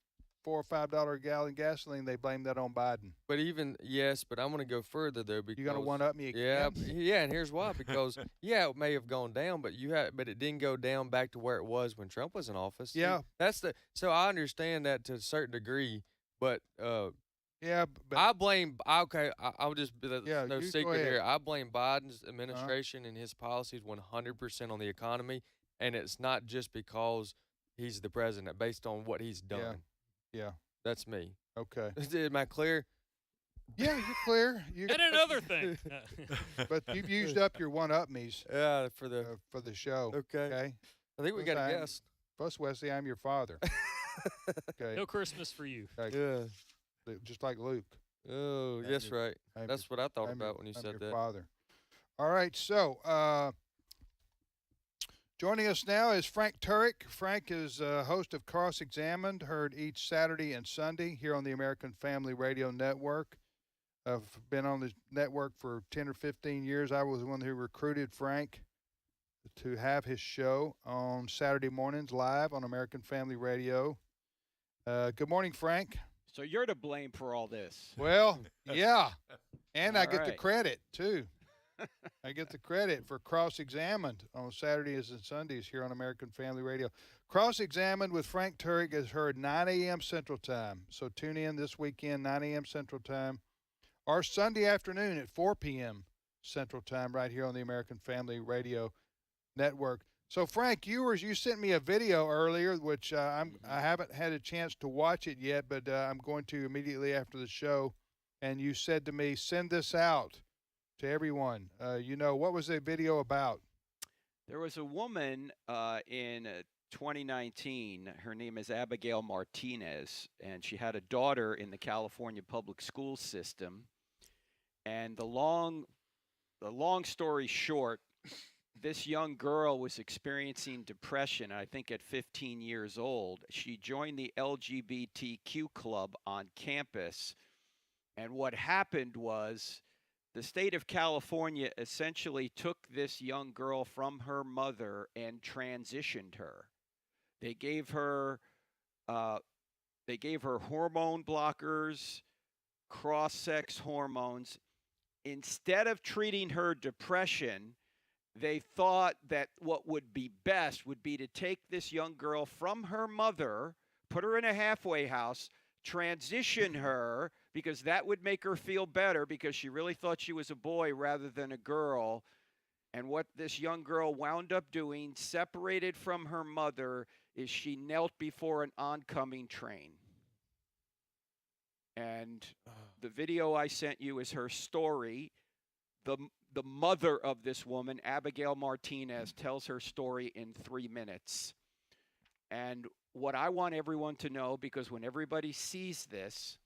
Speaker 3: $4 or $5 a gallon gasoline. They blame that on Biden.
Speaker 4: But but I'm going to go further though because
Speaker 3: You gonna one up me
Speaker 4: Yeah,
Speaker 3: again?
Speaker 4: yeah, and here's why. Because it may have gone down, but it didn't go down back to where it was when Trump was in office. See,
Speaker 3: Yeah.
Speaker 4: So I understand that to a certain degree, but
Speaker 3: yeah, but
Speaker 4: I blame. Okay, I'll just no
Speaker 3: you go
Speaker 4: secret
Speaker 3: ahead.
Speaker 4: here. I blame Biden's administration and his policies 100% on the economy, and it's not just because he's the president, based on what he's done.
Speaker 3: Yeah.
Speaker 4: That's me.
Speaker 3: Okay.
Speaker 4: Am I clear?
Speaker 3: Yeah, you're clear.
Speaker 5: And another thing.
Speaker 3: But you've used up your one up me's.
Speaker 4: Yeah, for
Speaker 3: the show.
Speaker 4: Okay. I think we got a guest.
Speaker 3: Plus, Wesley, I'm your father. Okay.
Speaker 5: No Christmas for you.
Speaker 3: Okay.
Speaker 4: Yeah.
Speaker 3: Just like Luke.
Speaker 4: Oh, yes, right. That's what I thought about when you
Speaker 3: I'm
Speaker 4: said
Speaker 3: your
Speaker 4: that.
Speaker 3: Father. All right, so joining us now is Frank Turek. Frank is host of Cross Examined, heard each Saturday and Sunday here on the American Family Radio Network. I've been on the network for 10 or 15 years. I was the one who recruited Frank to have his show on Saturday mornings live on American Family Radio. Good morning, Frank.
Speaker 12: So you're to blame for all this.
Speaker 3: Well, yeah, and I get the
Speaker 12: right.
Speaker 3: credit too. I get the credit for Cross-Examined on Saturdays and Sundays here on American Family Radio. Cross-Examined with Frank Turek is heard 9 a.m. Central Time. So tune in this weekend, 9 a.m. Central Time, or Sunday afternoon at 4 p.m. Central Time right here on the American Family Radio Network. So, Frank, you sent me a video earlier, which I haven't had a chance to watch it yet, but I'm going to immediately after the show. And you said to me, send this out to everyone. What was the video about?
Speaker 12: There was a woman in 2019. Her name is Abigail Martinez, and she had a daughter in the California public school system. And the long story short, this young girl was experiencing depression, I think at 15 years old. She joined the LGBTQ club on campus. And what happened was the state of California essentially took this young girl from her mother and transitioned her. They gave her hormone blockers, cross-sex hormones. Instead of treating her depression, they thought that what would be best would be to take this young girl from her mother, put her in a halfway house, transition her, because that would make her feel better because she really thought she was a boy rather than a girl. And what this young girl wound up doing, separated from her mother, is she knelt before an oncoming train. And the video I sent you is her story. The mother of this woman, Abigail Martinez, tells her story in 3 minutes. And what I want everyone to know, because when everybody sees this,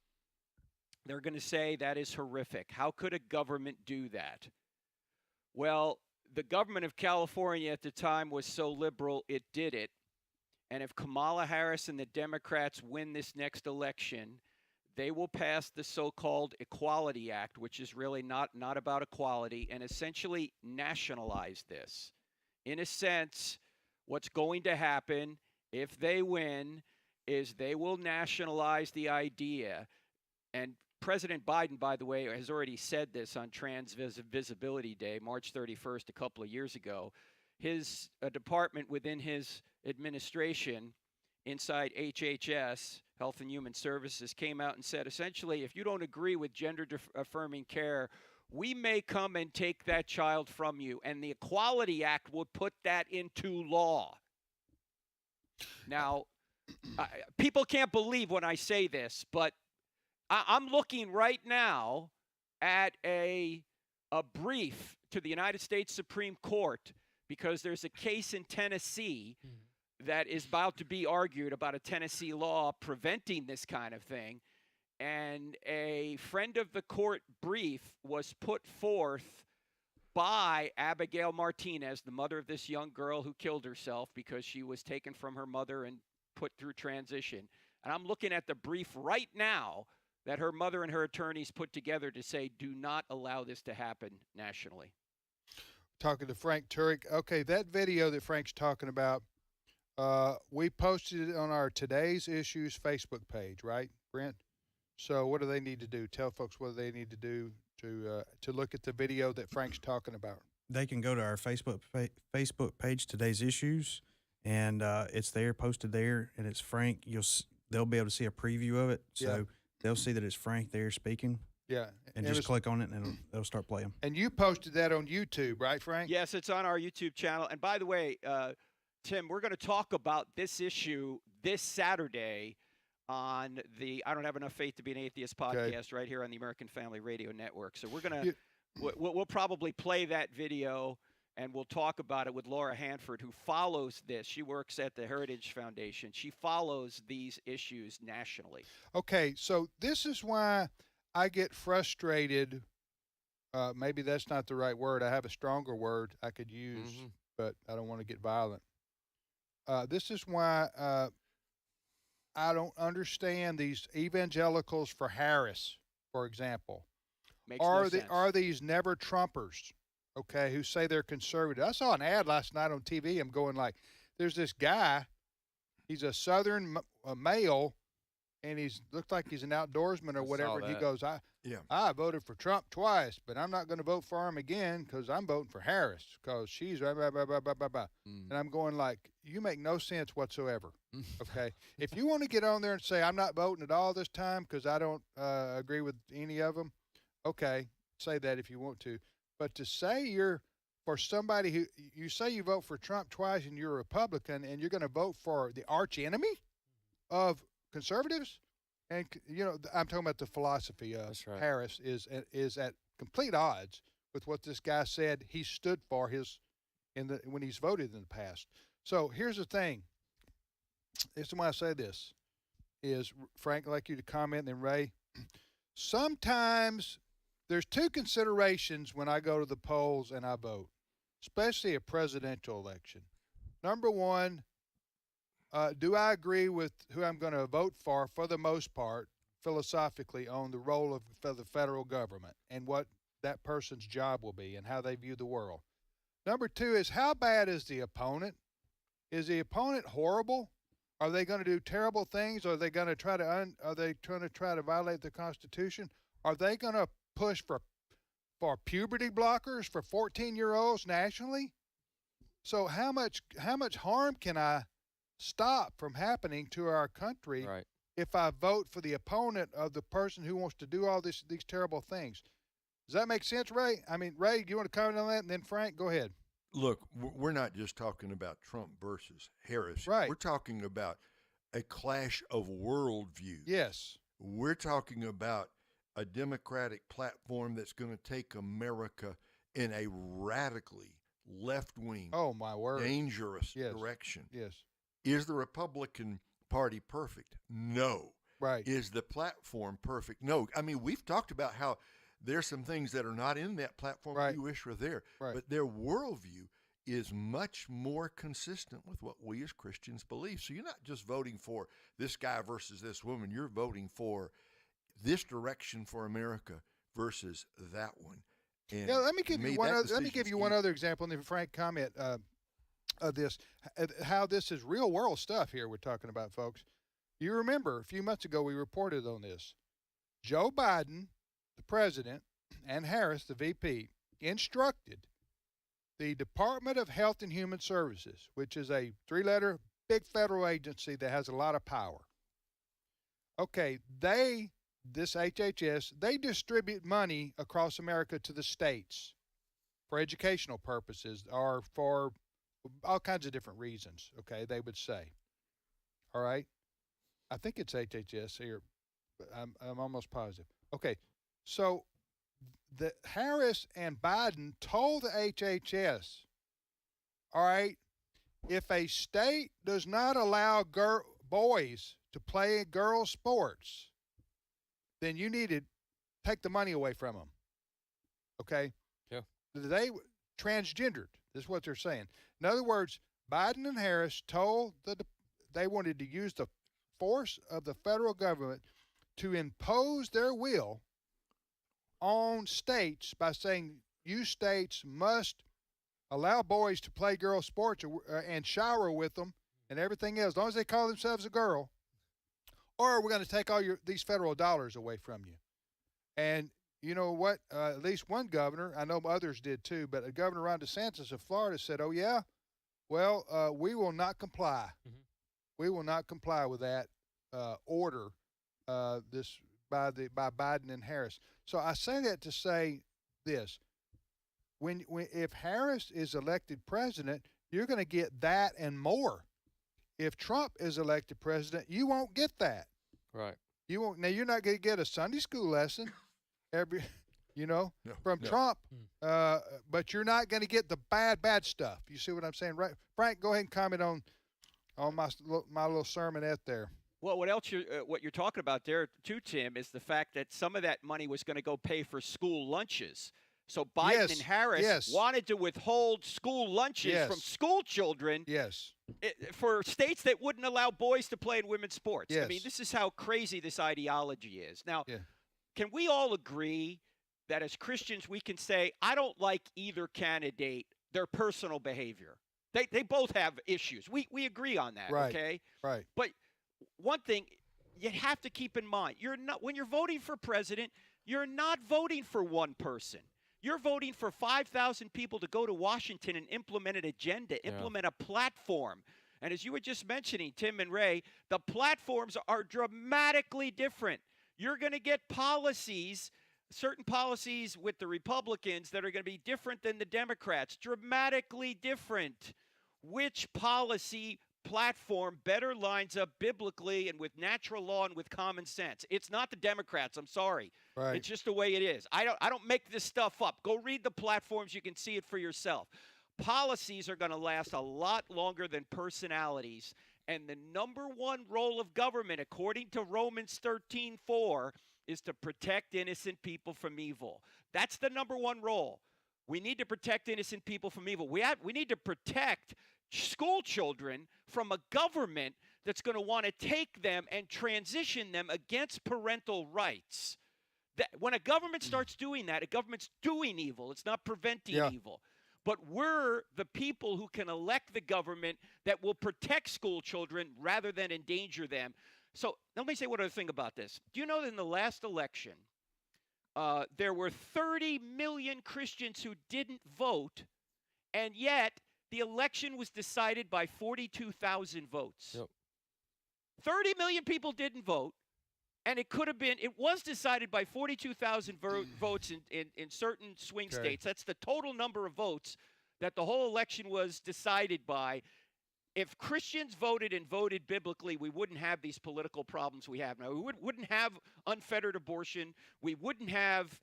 Speaker 12: they're going to say that is horrific. How could a government do that? Well, the government of California at the time was so liberal, it did it. And if Camala Harris and the Democrats win this next election, they will pass the so-called Equality Act, which is really not about equality, and essentially nationalize this. In a sense, what's going to happen if they win is they will nationalize the idea. And President Biden, by the way, has already said this on Trans Visibility Day, March 31st, a couple of years ago. His department within his administration, inside HHS, Health and Human Services, came out and said, essentially, if you don't agree with gender-affirming care, we may come and take that child from you. And the Equality Act would put that into law. Now, people can't believe when I say this, but I'm looking right now at a brief to the United States Supreme Court because there's a case in Tennessee that is about to be argued about a Tennessee law preventing this kind of thing. And a friend of the court brief was put forth by Abigail Martinez, the mother of this young girl who killed herself because she was taken from her mother and put through transition. And I'm looking at the brief right now that her mother and her attorneys put together to say, do not allow this to happen nationally.
Speaker 3: Talking to Frank Turek. Okay, that video that Frank's talking about, we posted it on our Today's Issues Facebook page, right, Brent? So what do they need to do? Tell folks what they need to do to look at the video that Frank's talking about.
Speaker 13: They can go to our Facebook page, Today's Issues, and it's there, posted there, and it's Frank. They'll be able to see a preview of it, so they'll see that it's Frank there speaking.
Speaker 3: Yeah.
Speaker 13: And just click on it, and it'll start playing.
Speaker 3: And you posted that on YouTube, right, Frank?
Speaker 12: Yes, it's on our YouTube channel. And by the way, Tim, we're going to talk about this issue this Saturday on the I Don't Have Enough Faith to Be an Atheist podcast right here on the American Family Radio Network. So we're going to we'll probably play that video, and we'll talk about it with Laura Hanford, who follows this. She works at the Heritage Foundation. She follows these issues nationally.
Speaker 3: Okay, so this is why I get frustrated. Maybe that's not the right word. I have a stronger word I could use, but I don't want to get violent. This is why I don't understand these evangelicals for Harris, for example. Are these never Trumpers, okay, who say they're conservative? I saw an ad last night on TV. I'm going like, there's this guy. He's a Southern male, and he's looked like he's an outdoorsman or whatever. And he
Speaker 4: that.
Speaker 3: goes, I voted for Trump twice, but I'm not going to vote for him again because I'm voting for Harris because she's blah, blah, blah, blah, blah, blah, blah. And I'm going like, you make no sense whatsoever. Okay. If you want to get on there and say, I'm not voting at all this time because I don't agree with any of them, okay, say that if you want to. But to say you're for somebody who you say you vote for Trump twice and you're a Republican and you're going to vote for the arch enemy of conservatives, and I'm talking about the philosophy of Harris is at complete odds with what this guy said he stood for when he's voted in the past. So here's the thing. This is why I say this is, Frank, I'd like you to comment, and then Ray. Sometimes there's two considerations when I go to the polls and I vote, especially a presidential election. Number one, do I agree with who I'm going to vote for the most part, philosophically, on the role of the federal government and what that person's job will be and how they view the world? Number two is, how bad is the opponent? Is the opponent horrible? Are they going to do terrible things? Are they going to try to violate the Constitution? Are they going to push for puberty blockers for 14-year-olds nationally? So how much harm can I stop from happening to our country if I vote for the opponent of the person who wants to do all these terrible things? Does that make sense, Ray? I mean, Ray, you want to comment on that? And then Frank, go ahead.
Speaker 6: Look, we're not just talking about Trump versus Harris.
Speaker 3: Right.
Speaker 6: We're talking about a clash of worldviews.
Speaker 3: Yes.
Speaker 6: We're talking about a Democratic platform that's going to take America in a radically left-wing, dangerous direction.
Speaker 3: Yes.
Speaker 6: Is the Republican Party perfect? No.
Speaker 3: Right.
Speaker 6: Is the platform perfect? No. I mean, we've talked about how there's some things that are not in that platform that you wish were there.
Speaker 3: Right.
Speaker 6: But their worldview is much more consistent with what we as Christians believe. So you're not just voting for this guy versus this woman. You're voting for this direction for America versus that one. And
Speaker 3: let me give you one other example, and then Frank comment of this, how this is real world stuff here we're talking about, folks. You remember a few months ago we reported on this. Joe Biden, the president, and Harris, the VP, instructed the Department of Health and Human Services, which is a 3-letter big federal agency that has a lot of power. Okay, this HHS, they distribute money across America to the states for educational purposes or for all kinds of different reasons, okay, they would say. All right? I think it's HHS here, but I'm almost positive. Okay, so the Harris and Biden told the HHS, all right, if a state does not allow boys to play girls' sports, then you need to take the money away from them. Okay?
Speaker 4: Yeah.
Speaker 3: They transgendered. This is what they're saying. In other words, Biden and Harris told they wanted to use the force of the federal government to impose their will on states by saying, you states must allow boys to play girls' sports and shower with them and everything else, as long as they call themselves a girl, or we're going to take all these federal dollars away from you. And you know what? At least one governor, I know others did too, but Governor Ron DeSantis of Florida said, oh, yeah, well, we will not comply. Mm-hmm. We will not comply with that order by Biden and Harris. So I say that to say this. If Harris is elected president, you're going to get that and more. If Trump is elected president, you won't get that.
Speaker 4: Right.
Speaker 3: You won't. Now you're not going to get a Sunday school lesson from Trump, but you're not going to get the bad stuff. You see what I'm saying, right? Frank, go ahead and comment on my little sermonette there.
Speaker 12: Well, what you're talking about there too, Tim, is the fact that some of that money was going to go pay for school lunches. So Biden and Harris wanted to withhold school lunches from school children for states that wouldn't allow boys to play in women's sports.
Speaker 3: Yes.
Speaker 12: I mean, this is how crazy this ideology is. Now, can we all agree that as Christians we can say, I don't like either candidate, their personal behavior? They both have issues. We agree on that,
Speaker 3: right.
Speaker 12: okay?
Speaker 3: Right.
Speaker 12: But one thing, you have to keep in mind, you're not, when you're voting for president, you're not voting for one person. You're voting for 5,000 people to go to Washington and implement an agenda, implement a platform. And as you were just mentioning, Tim and Ray, the platforms are dramatically different. You're going to get policies, certain policies with the Republicans that are going to be different than the Democrats, dramatically different. Which policy platform better lines up biblically and with natural law and with common sense? It's not the Democrats. I'm sorry.
Speaker 3: Right.
Speaker 12: It's just the way it is. I don't make this stuff up. Go read the platforms. You can see it for yourself. Policies are going to last a lot longer than personalities. And the number one role of government, according to Romans 13:4, is to protect innocent people from evil. That's the number one role. We need to protect innocent people from evil. We need to protect school children from a government that's going to want to take them and transition them against parental rights. When a government starts doing that, a government's doing evil. It's not preventing evil. But we're the people who can elect the government that will protect school children rather than endanger them. So let me say one other thing about this. Do you know that in the last election, there were 30 million Christians who didn't vote, and yet the election was decided by 42,000 votes. 30 million people didn't vote, and it was decided by 42,000 votes in certain swing states. That's the total number of votes that the whole election was decided by. If Christians voted and voted biblically, we wouldn't have these political problems we have now. We wouldn't have unfettered abortion. We wouldn't have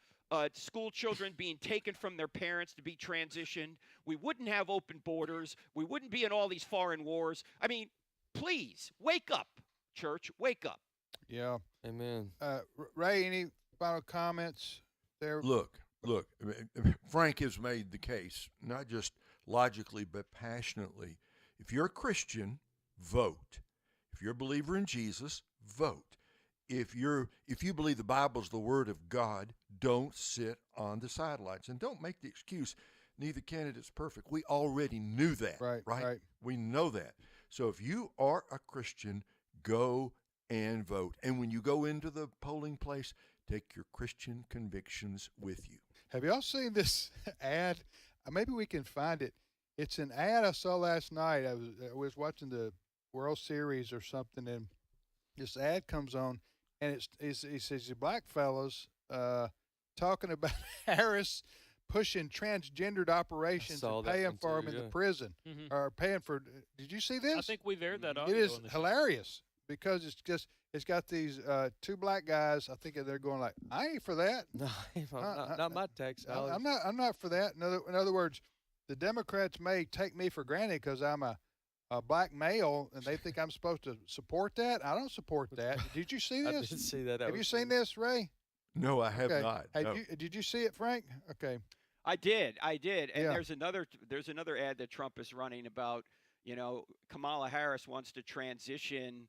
Speaker 12: school children being taken from their parents to be transitioned. We wouldn't have open borders. We wouldn't be in all these foreign wars. I mean, please, wake up, church. Wake up.
Speaker 3: Yeah.
Speaker 4: Amen.
Speaker 3: Ray, any final comments there?
Speaker 6: Look, Frank has made the case, not just logically, but passionately. If you're a Christian, vote. If you're a believer in Jesus, vote. If you believe the Bible is the Word of God, don't sit on the sidelines. And don't make the excuse, neither candidate's perfect. We already knew that, right? We know that. So if you are a Christian, go and vote. And when you go into the polling place, take your Christian convictions with you.
Speaker 3: Have y'all seen this ad? Maybe we can find it. It's an ad I saw last night. I was watching the World Series or something, and this ad comes on, and it says the black fellas talking about Harris pushing transgendered operations and paying for them in the prison, or paying for. Did you see this?
Speaker 5: I think we've aired that audio.
Speaker 3: It is hilarious because it's got these two black guys. I think they're going like, I ain't for that.
Speaker 4: No, not my tax dollars.
Speaker 3: I'm not for that. In other words, the Democrats may take me for granted because I'm a black male, and they think I'm supposed to support that. I don't support that. Did you see this?
Speaker 4: I did see that.
Speaker 3: Have you seen this, Ray?
Speaker 6: No, I have not.
Speaker 3: Hey,
Speaker 6: no.
Speaker 3: Did you see it, Frank? Okay.
Speaker 12: I did. And there's another ad that Trump is running about, Camala Harris wants to transition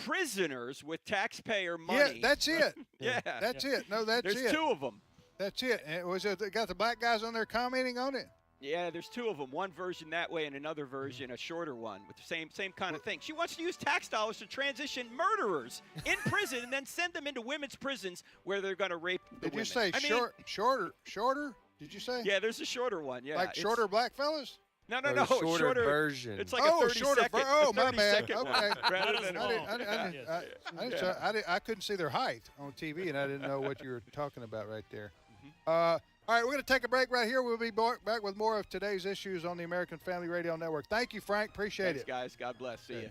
Speaker 12: prisoners with taxpayer money.
Speaker 3: Yeah, that's it.
Speaker 12: That's
Speaker 3: it. No, that's it.
Speaker 12: There's two of them.
Speaker 3: That's it. And they got the black guys on there commenting on it?
Speaker 12: Yeah, there's two of them. One version that way and another version, a shorter one, with the same kind of thing. She wants to use tax dollars to transition murderers in prison and then send them into women's prisons where they're going to rape the women.
Speaker 3: Did you say shorter? Did you say?
Speaker 12: Yeah, there's a shorter one. Yeah,
Speaker 3: like shorter black fellas?
Speaker 12: No.
Speaker 4: Shorter version.
Speaker 12: It's like a 30-second.
Speaker 3: Oh, my bad.
Speaker 12: Okay.
Speaker 3: I couldn't see their height on TV, and I didn't know what you were talking about right there. All right, we're going to take a break right here. We'll be back with more of today's issues on the American Family Radio Network. Thank you, Frank. Appreciate it.
Speaker 12: Thanks, guys. God bless. See you.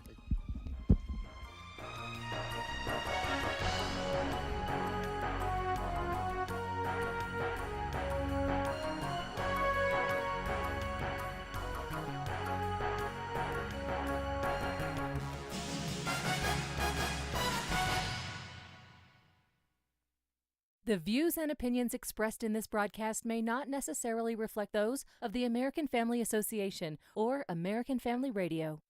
Speaker 14: The views and opinions expressed in this broadcast may not necessarily reflect those of the American Family Association or American Family Radio.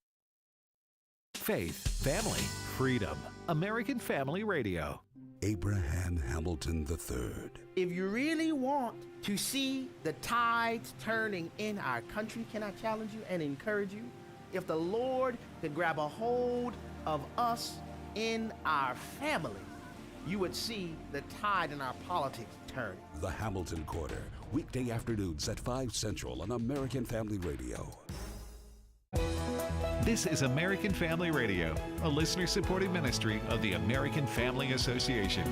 Speaker 2: Faith, family, freedom. American Family Radio.
Speaker 15: Abraham Hamilton III.
Speaker 16: If you really want to see the tides turning in our country, can I challenge you and encourage you? If the Lord could grab a hold of us in our family, you would see the tide in our politics turn.
Speaker 15: The Hamilton Quarter, weekday afternoons at 5 Central on American Family Radio.
Speaker 2: This is American Family Radio, a listener-supported ministry of the American Family Association.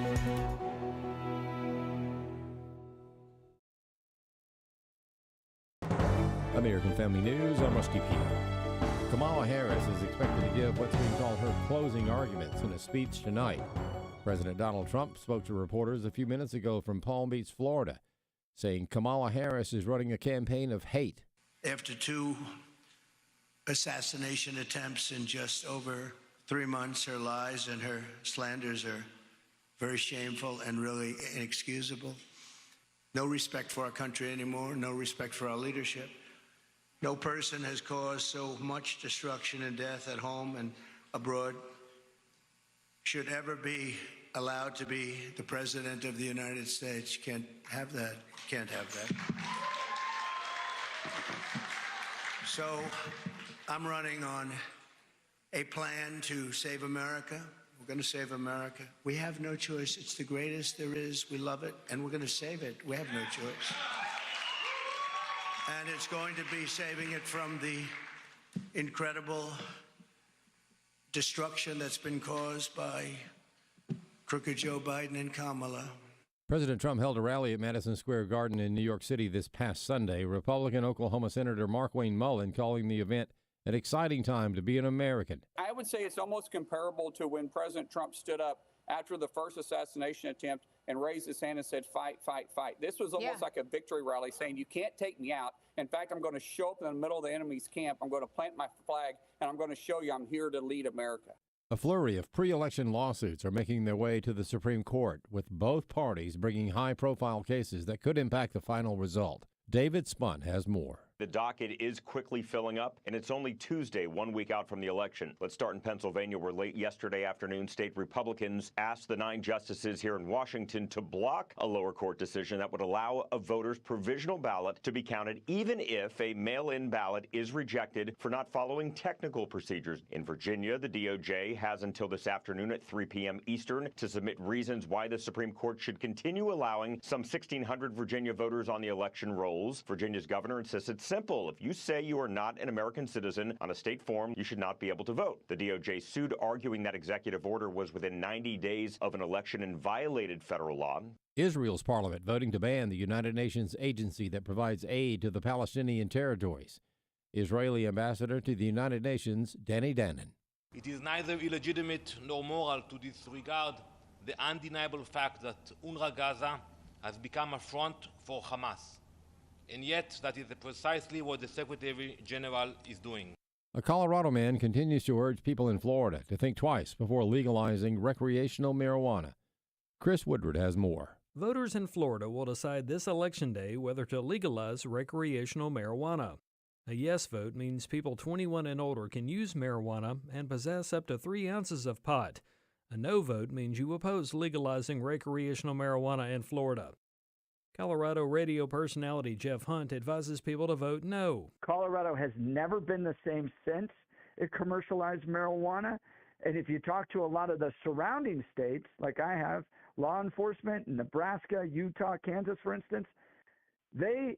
Speaker 17: American Family News, I'm Rusty Peter. Kamala Harris is expected to give what's being called her closing arguments in a speech tonight. President Donald Trump spoke to reporters a few minutes ago from Palm Beach, Florida, saying Kamala Harris is running a campaign of hate.
Speaker 18: After 2 assassination attempts in just over 3 months, her lies and her slanders are very shameful and really inexcusable. No respect for our country anymore, no respect for our leadership. No person has caused so much destruction and death at home and abroad should ever be allowed to be the President of the United States. You can't have that. Can't have that. So I'm running on a plan to save America. We're going to save America. We have no choice. It's the greatest there is. We love it, and we're going to save it. We have no choice. And it's going to be saving it from the incredible destruction that's been caused by crooked Joe Biden and Kamala.
Speaker 17: President Trump held a rally at Madison Square Garden in New York City this past Sunday. Republican Oklahoma Senator Markwayne Mullin calling the event an exciting time to be an American.
Speaker 19: I would say it's almost comparable to when President Trump stood up after the first assassination attempt and raised his hand and said, fight, fight, fight. This was almost like a victory rally saying, you can't take me out. In fact, I'm going to show up in the middle of the enemy's camp. I'm going to plant my flag, and I'm going to show you I'm here to lead America.
Speaker 17: A flurry of pre-election lawsuits are making their way to the Supreme Court, with both parties bringing high-profile cases that could impact the final result. David Spunt has more.
Speaker 20: The docket is quickly filling up, and it's only Tuesday, 1 week out from the election. Let's start in Pennsylvania, where late yesterday afternoon, state Republicans asked the 9 justices here in Washington to block a lower court decision that would allow a voter's provisional ballot to be counted, even if a mail-in ballot is rejected for not following technical procedures. In Virginia, the DOJ has until this afternoon at 3 p.m. Eastern to submit reasons why the Supreme Court should continue allowing some 1,600 Virginia voters on the election rolls. Virginia's governor insists it's simple. If you say you are not an American citizen on a state form, you should not be able to vote. The DOJ sued, arguing that executive order was within 90 days of an election and violated federal law.
Speaker 17: Israel's parliament voting to ban the United Nations agency that provides aid to the Palestinian territories. Israeli ambassador to the United Nations, Danny Danon.
Speaker 21: It is neither illegitimate nor moral to disregard the undeniable fact that UNRWA Gaza has become a front for Hamas. And yet, that is precisely what the Secretary General is doing.
Speaker 17: A Colorado man continues to urge people in Florida to think twice before legalizing recreational marijuana. Chris Woodward has more.
Speaker 5: Voters in Florida will decide this election day whether to legalize recreational marijuana. A yes vote means people 21 and older can use marijuana and possess up to 3 ounces of pot. A no vote means you oppose legalizing recreational marijuana in Florida. Colorado radio personality Jeff Hunt advises people to vote no.
Speaker 22: Colorado has never been the same since it commercialized marijuana. And if you talk to a lot of the surrounding states, like I have, law enforcement, Nebraska, Utah, Kansas, for instance, they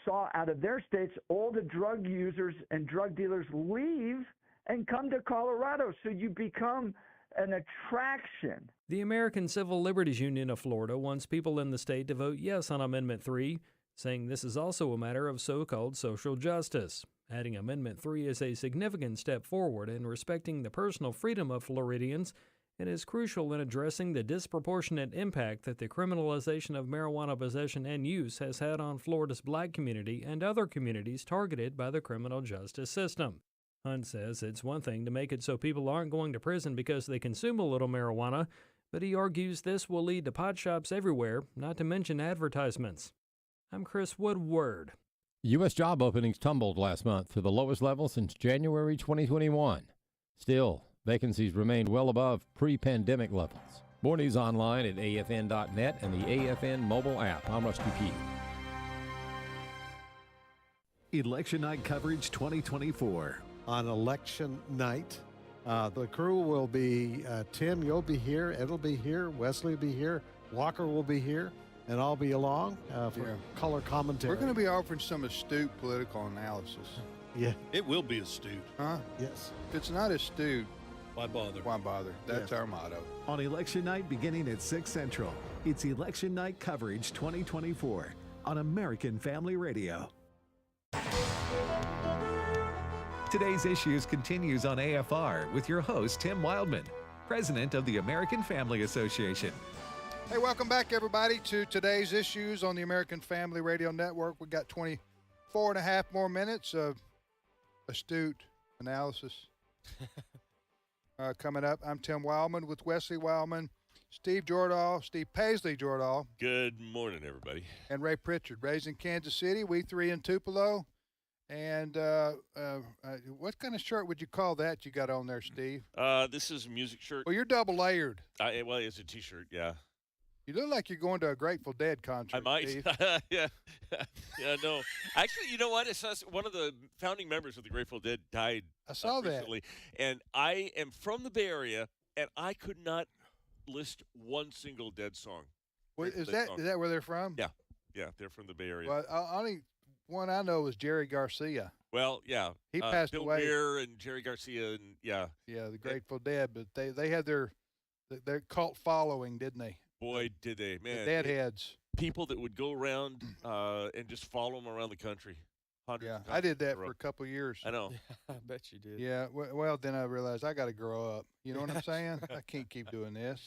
Speaker 22: saw out of their states all the drug users and drug dealers leave and come to Colorado. So you become an attraction.
Speaker 5: The American Civil Liberties Union of Florida wants people in the state to vote yes on Amendment 3, saying this is also a matter of so-called social justice. Adding Amendment 3 is a significant step forward in respecting the personal freedom of Floridians and is crucial in addressing the disproportionate impact that the criminalization of marijuana possession and use has had on Florida's black community and other communities targeted by the criminal justice system. Hunt says it's one thing to make it so people aren't going to prison because they consume a little marijuana, but he argues this will lead to pot shops everywhere, not to mention advertisements. I'm Chris Woodward.
Speaker 17: U.S. job openings tumbled last month to the lowest level since January 2021. Still, vacancies remained well above pre-pandemic levels. More news online at afn.net and the AFN mobile app. I'm Rusty Peter.
Speaker 2: Election Night Coverage 2024.
Speaker 23: On election night,
Speaker 1: The crew will be Tim, you'll be here, Ed will be here, Wesley will be here, Walker will be here, and I'll be along for color commentary.
Speaker 3: We're going to be offering some astute political analysis.
Speaker 1: Yeah.
Speaker 7: It will be astute.
Speaker 3: Huh?
Speaker 1: Yes.
Speaker 3: If it's not astute,
Speaker 7: why bother?
Speaker 3: Why bother? That's our motto.
Speaker 2: On election night beginning at 6 Central, it's Election Night Coverage 2024 on American Family Radio. Today's Issues continues on AFR with your host, Tim Wildmon, president of the American Family Association.
Speaker 3: Hey, welcome back, everybody, to Today's Issues on the American Family Radio Network. We got 24 and a half more minutes of astute analysis coming up. I'm Tim Wildmon with Wesley Wildmon, Steve Jordahl, Steve Paisley Jordahl.
Speaker 7: Good morning, everybody.
Speaker 3: And Ray Pritchard. Ray's in Kansas City, we three in Tupelo. And what kind of shirt would you call that you got on there, Steve?
Speaker 7: This is a music shirt.
Speaker 3: Well, you're double layered.
Speaker 7: Well, it's a T-shirt, yeah.
Speaker 3: You look like you're going to a Grateful Dead concert.
Speaker 7: I might.
Speaker 3: Steve.
Speaker 7: Yeah. Yeah, no. Actually, you know what? It's one of the founding members of the Grateful Dead died
Speaker 3: I saw
Speaker 7: recently. And I am from the Bay Area, and I could not list one single Dead song.
Speaker 3: Well, is that where they're from?
Speaker 7: Yeah. Yeah, they're from the Bay Area.
Speaker 3: Well, only one I know is Jerry Garcia.
Speaker 7: Well, yeah.
Speaker 3: He passed
Speaker 7: Bill
Speaker 3: away.
Speaker 7: Weir and Jerry Garcia, and yeah.
Speaker 3: Yeah, the Grateful Dead, but they had their cult following, didn't they?
Speaker 7: Boy, did they, man.
Speaker 3: The Deadheads.
Speaker 7: People that would go around and just follow them around the country.
Speaker 3: Yeah, I did that for a couple of years.
Speaker 7: I know.
Speaker 4: I bet you did.
Speaker 3: Yeah, well, then I realized I got to grow up. You know what I'm saying? I can't keep doing this.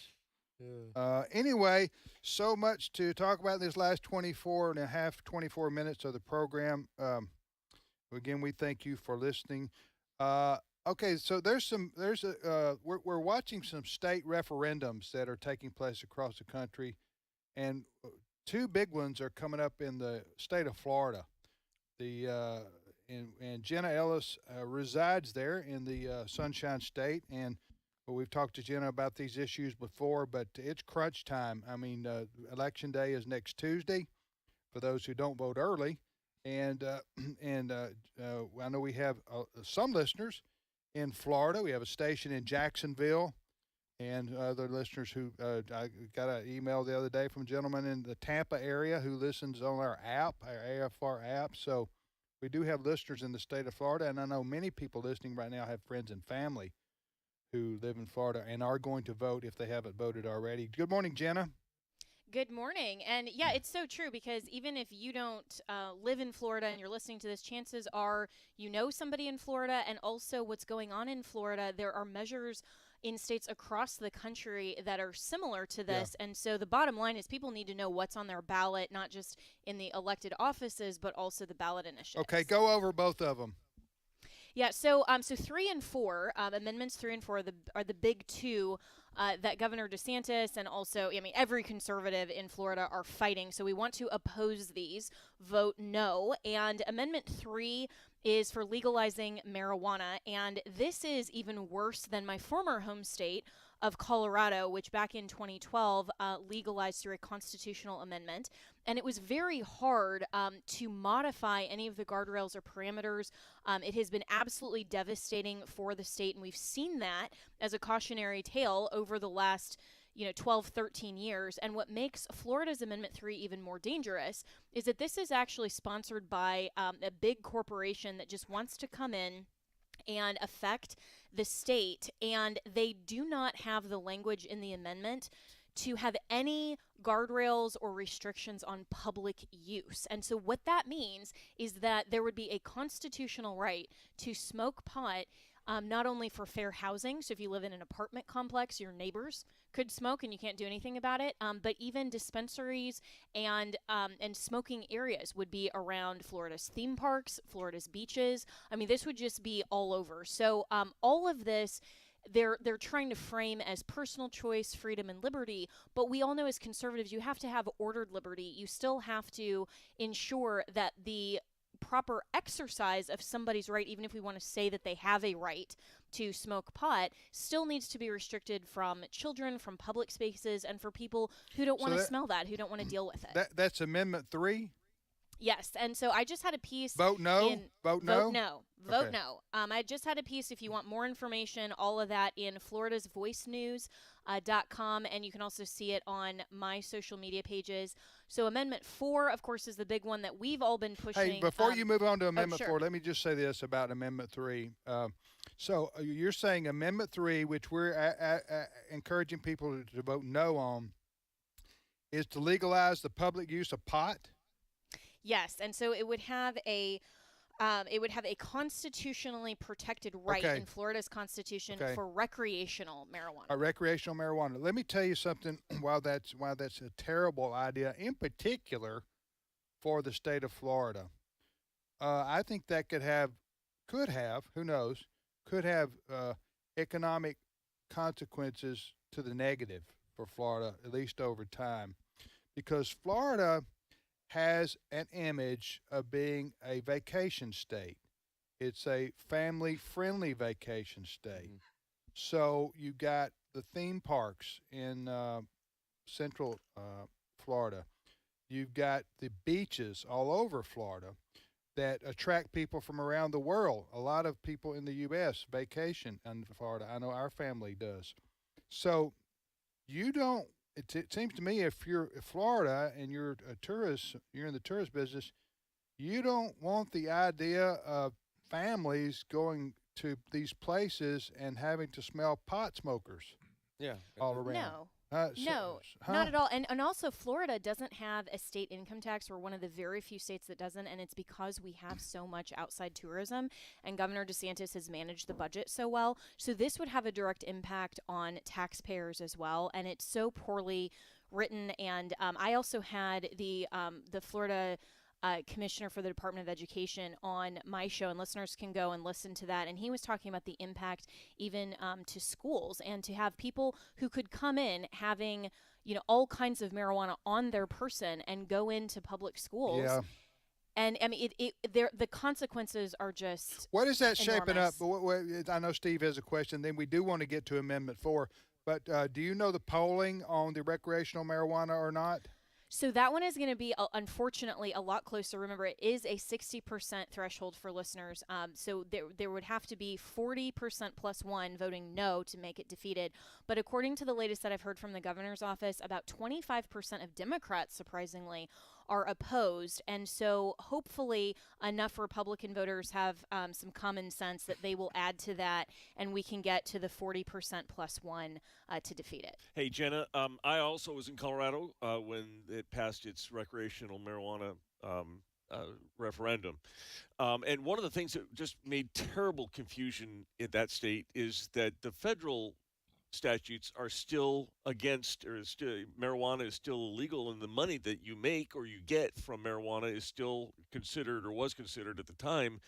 Speaker 4: Yeah.
Speaker 3: Anyway, so much to talk about in this last 24 minutes of the program. Again, we thank you for listening. Okay, so we're watching some state referendums that are taking place across the country, and two big ones are coming up in the state of Florida. And Jenna Ellis resides there in the Sunshine State, and we've talked to Jenna about these issues before, but it's crunch time. I mean, Election Day is next Tuesday for those who don't vote early, and I know we have some listeners in Florida. We have a station in Jacksonville, and other listeners who I got an email the other day from a gentleman in the Tampa area who listens on our app, our AFR app. So we do have listeners in the state of Florida, and I know many people listening right now have friends and family who live in Florida and are going to vote if they haven't voted already. Good morning, Jenna.
Speaker 23: Good morning. And yeah, it's so true, because even if you don't live in Florida and you're listening to this, chances are you know somebody in Florida, and also what's going on in Florida. There are measures in states across the country that are similar to this. Yeah. And so the bottom line is people need to know what's on their ballot, not just in the elected offices, but also the ballot initiatives.
Speaker 3: Okay, go over both of them.
Speaker 23: Yeah, so 3 and 4, amendments 3 and 4 are the big two that Governor DeSantis and also, every conservative in Florida are fighting. So we want to oppose these. Vote no. And Amendment 3 is for legalizing marijuana. And this is even worse than my former home state of Colorado, which back in 2012 legalized through a constitutional amendment. And it was very hard to modify any of the guardrails or parameters. It has been absolutely devastating for the state, and we've seen that as a cautionary tale over the last 12, 13 years. And what makes Florida's Amendment 3 even more dangerous is that this is actually sponsored by a big corporation that just wants to come in and affect the state, and they do not have the language in the amendment to have any guardrails or restrictions on public use. And so what that means is that there would be a constitutional right to smoke pot, not only for fair housing, so if you live in an apartment complex, your neighbors could smoke and you can't do anything about it, but even dispensaries and smoking areas would be around Florida's theme parks, Florida's beaches. This would just be all over. So all of this, they're trying to frame as personal choice, freedom, and liberty, but we all know as conservatives you have to have ordered liberty. You still have to ensure that the proper exercise of somebody's right, even if we want to say that they have a right to smoke pot, still needs to be restricted from children, from public spaces, and for people who don't want to smell that, who don't want to deal with it.
Speaker 3: That's Amendment 3?
Speaker 23: Yes, and so I just had a piece.
Speaker 3: Vote no? Vote no?
Speaker 23: Vote no. Vote
Speaker 3: Okay.
Speaker 23: no. I just had a piece. If you want more information, all of that in Florida's voicenews.com, and you can also see it on my social media pages. So Amendment 4, of course, is the big one that we've all been pushing.
Speaker 3: Hey, before you move on to Amendment
Speaker 23: sure.
Speaker 3: 4, let me just say this about Amendment 3. So you're saying Amendment 3, which we're encouraging people to vote no on, is to legalize the public use of pot?
Speaker 23: Yes, and so it would have a constitutionally protected right in Florida's constitution for recreational marijuana.
Speaker 3: Recreational marijuana. Let me tell you something. While that's a terrible idea, in particular for the state of Florida, I think that could have, who knows, could have economic consequences to the negative for Florida, at least over time, because Florida has an image of being a vacation state. It's a family-friendly vacation state. So you got the theme parks in central Florida. You've got the beaches all over Florida that attract people from around the world. A lot of people in the U.S. vacation in Florida. I know our family does. So you don't. It seems to me if you're in Florida and you're a tourist, you're in the tourist business, you don't want the idea of families going to these places and having to smell pot smokers all around.
Speaker 23: No, not at all. And also, Florida doesn't have a state income tax. We're one of the very few states that doesn't, and it's because we have so much outside tourism, and Governor DeSantis has managed the budget so well. So this would have a direct impact on taxpayers as well, and it's so poorly written. And I also had the Florida commissioner for the Department of Education on my show, and listeners can go and listen to that. And he was talking about the impact even to schools, and to have people who could come in having, all kinds of marijuana on their person and go into public schools.
Speaker 3: Yeah.
Speaker 23: And I mean, the consequences are just.
Speaker 3: What is that shaping up?
Speaker 23: enormous.
Speaker 3: I know Steve has a question. Then we do want to get to Amendment 4. But do you know the polling on the recreational marijuana or not?
Speaker 23: So that one is going to be, unfortunately, a lot closer. Remember, it is a 60% threshold for listeners. So there would have to be 40% plus one voting no to make it defeated. But according to the latest that I've heard from the governor's office, about 25% of Democrats, surprisingly, are opposed. And so hopefully enough Republican voters have some common sense that they will add to that, and we can get to the 40% plus one to defeat it.
Speaker 7: Hey, Jenna, I also was in Colorado when it passed its recreational marijuana referendum. And one of the things that just made terrible confusion in that state is that the federal statutes are still against, or marijuana is still illegal, and the money that you make or you get from marijuana is still considered, or was considered at the time,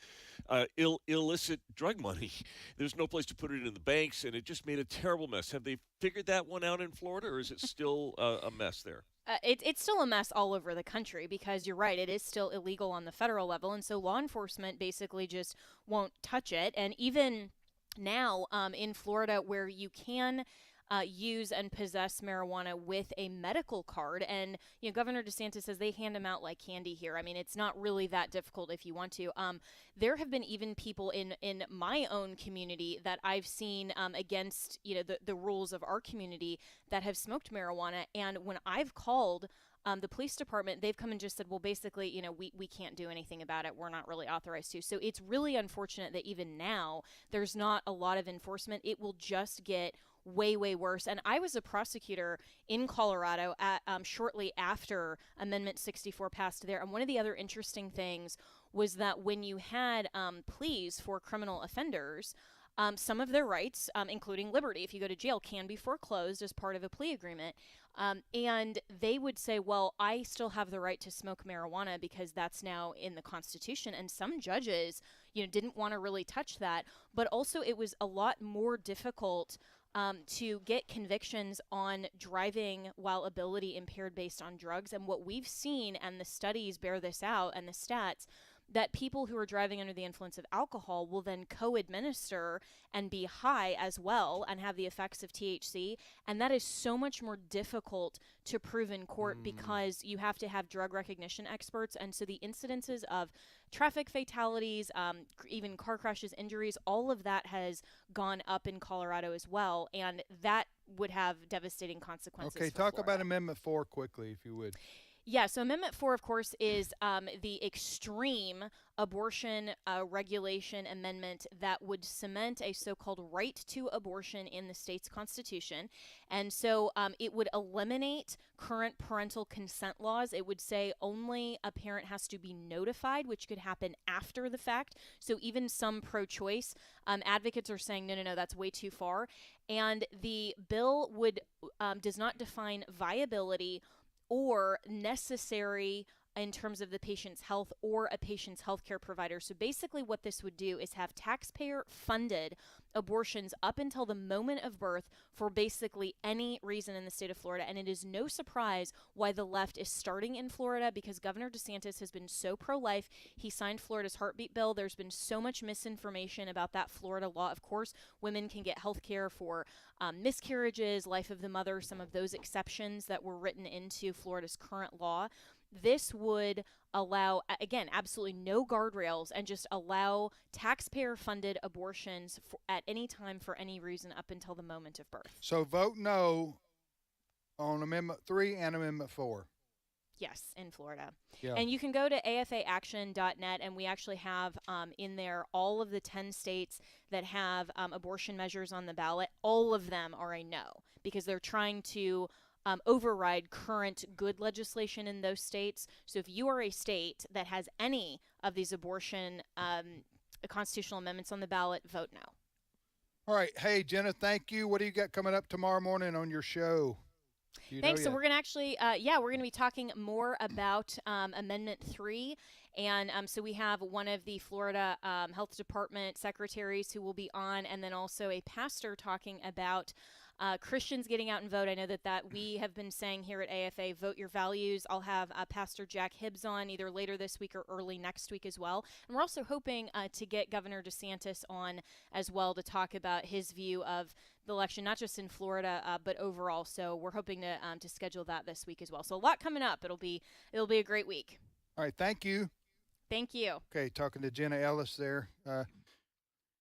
Speaker 7: illicit drug money. There's no place to put it in the banks, and it just made a terrible mess. Have they figured that one out in Florida, or is it still a mess there?
Speaker 23: It's still a mess all over the country, because you're right, it is still illegal on the federal level, and so law enforcement basically just won't touch it. And even now in Florida, where you can use and possess marijuana with a medical card, and Governor DeSantis says they hand them out like candy here. I mean, it's not really that difficult if you want to. There have been even people in my own community that I've seen against the rules of our community that have smoked marijuana, and when I've called the police department, they've come and just said, well, basically, we can't do anything about it. We're not really authorized to. So it's really unfortunate that even now there's not a lot of enforcement. It will just get way, way worse. And I was a prosecutor in Colorado shortly after Amendment 64 passed there. And one of the other interesting things was that when you had pleas for criminal offenders, some of their rights, including liberty, if you go to jail, can be foreclosed as part of a plea agreement. And they would say, well, I still have the right to smoke marijuana because that's now in the Constitution. And some judges, didn't want to really touch that. But also it was a lot more difficult to get convictions on driving while ability impaired based on drugs. And what we've seen, and the studies bear this out, and the stats, that people who are driving under the influence of alcohol will then co-administer and be high as well and have the effects of THC. And that is so much more difficult to prove in court because you have to have drug recognition experts. And so the incidences of traffic fatalities, even car crashes, injuries, all of that has gone up in Colorado as well. And that would have devastating consequences.
Speaker 3: Okay,
Speaker 23: for
Speaker 3: talk
Speaker 23: Florida.
Speaker 3: about Amendment 4 quickly, if you would.
Speaker 23: Yeah, so Amendment 4, of course, is the extreme abortion regulation amendment that would cement a so-called right to abortion in the state's constitution. And so it would eliminate current parental consent laws. It would say only a parent has to be notified, which could happen after the fact. So even some pro-choice advocates are saying, no, that's way too far. And the bill would does not define viability or necessary in terms of the patient's health or a patient's healthcare provider. So basically what this would do is have taxpayer-funded abortions up until the moment of birth for basically any reason in the state of Florida. And it is no surprise why the left is starting in Florida, because Governor DeSantis has been so pro-life. He signed Florida's heartbeat bill. There's been so much misinformation about that Florida law. Of course, women can get health care for miscarriages, life of the mother, some of those exceptions that were written into Florida's current law. This would allow, again, absolutely no guardrails and just allow taxpayer-funded abortions at any time for any reason up until the moment of birth.
Speaker 3: So vote no on Amendment 3 and Amendment 4.
Speaker 23: Yes, in Florida.
Speaker 3: Yeah.
Speaker 23: And you can go to afaaction.net, and we actually have in there all of the 10 states that have abortion measures on the ballot. All of them are a no, because they're trying to override current good legislation in those states. So if you are a state that has any of these abortion constitutional amendments on the ballot, vote no.
Speaker 3: All right. Hey, Jenna, thank you. What do you got coming up tomorrow morning on your show?
Speaker 23: Thanks. So we're going to actually, we're going to be talking more about Amendment 3. And so we have one of the Florida Health Department secretaries who will be on, and then also a pastor talking about Christians getting out and vote. I know that we have been saying here at AFA, vote your values. I'll have Pastor Jack Hibbs on either later this week or early next week as well. And we're also hoping to get Governor DeSantis on as well to talk about his view of the election, not just in Florida, but overall. So we're hoping to schedule that this week as well. So a lot coming up. It'll be a great week.
Speaker 3: All right. Thank you.
Speaker 23: Thank you.
Speaker 3: Okay. Talking to Jenna Ellis there.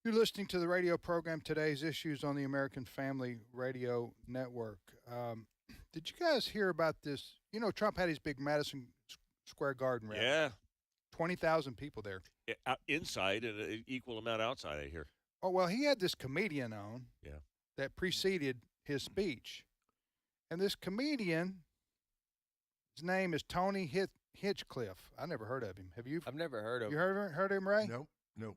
Speaker 3: You're listening to the radio program Today's Issues on the American Family Radio Network. Did you guys hear about this? You know, Trump had his big Madison Square Garden rally.
Speaker 7: Yeah.
Speaker 3: 20,000 people there.
Speaker 7: Inside and an equal amount outside, I hear.
Speaker 3: Oh, well, he had this comedian on
Speaker 7: Yeah.
Speaker 3: that preceded his speech. And this comedian, his name is Tony Hitchcliffe. I never heard of him. Have you?
Speaker 4: I've never heard of him.
Speaker 3: You heard of him, Ray?
Speaker 6: Nope.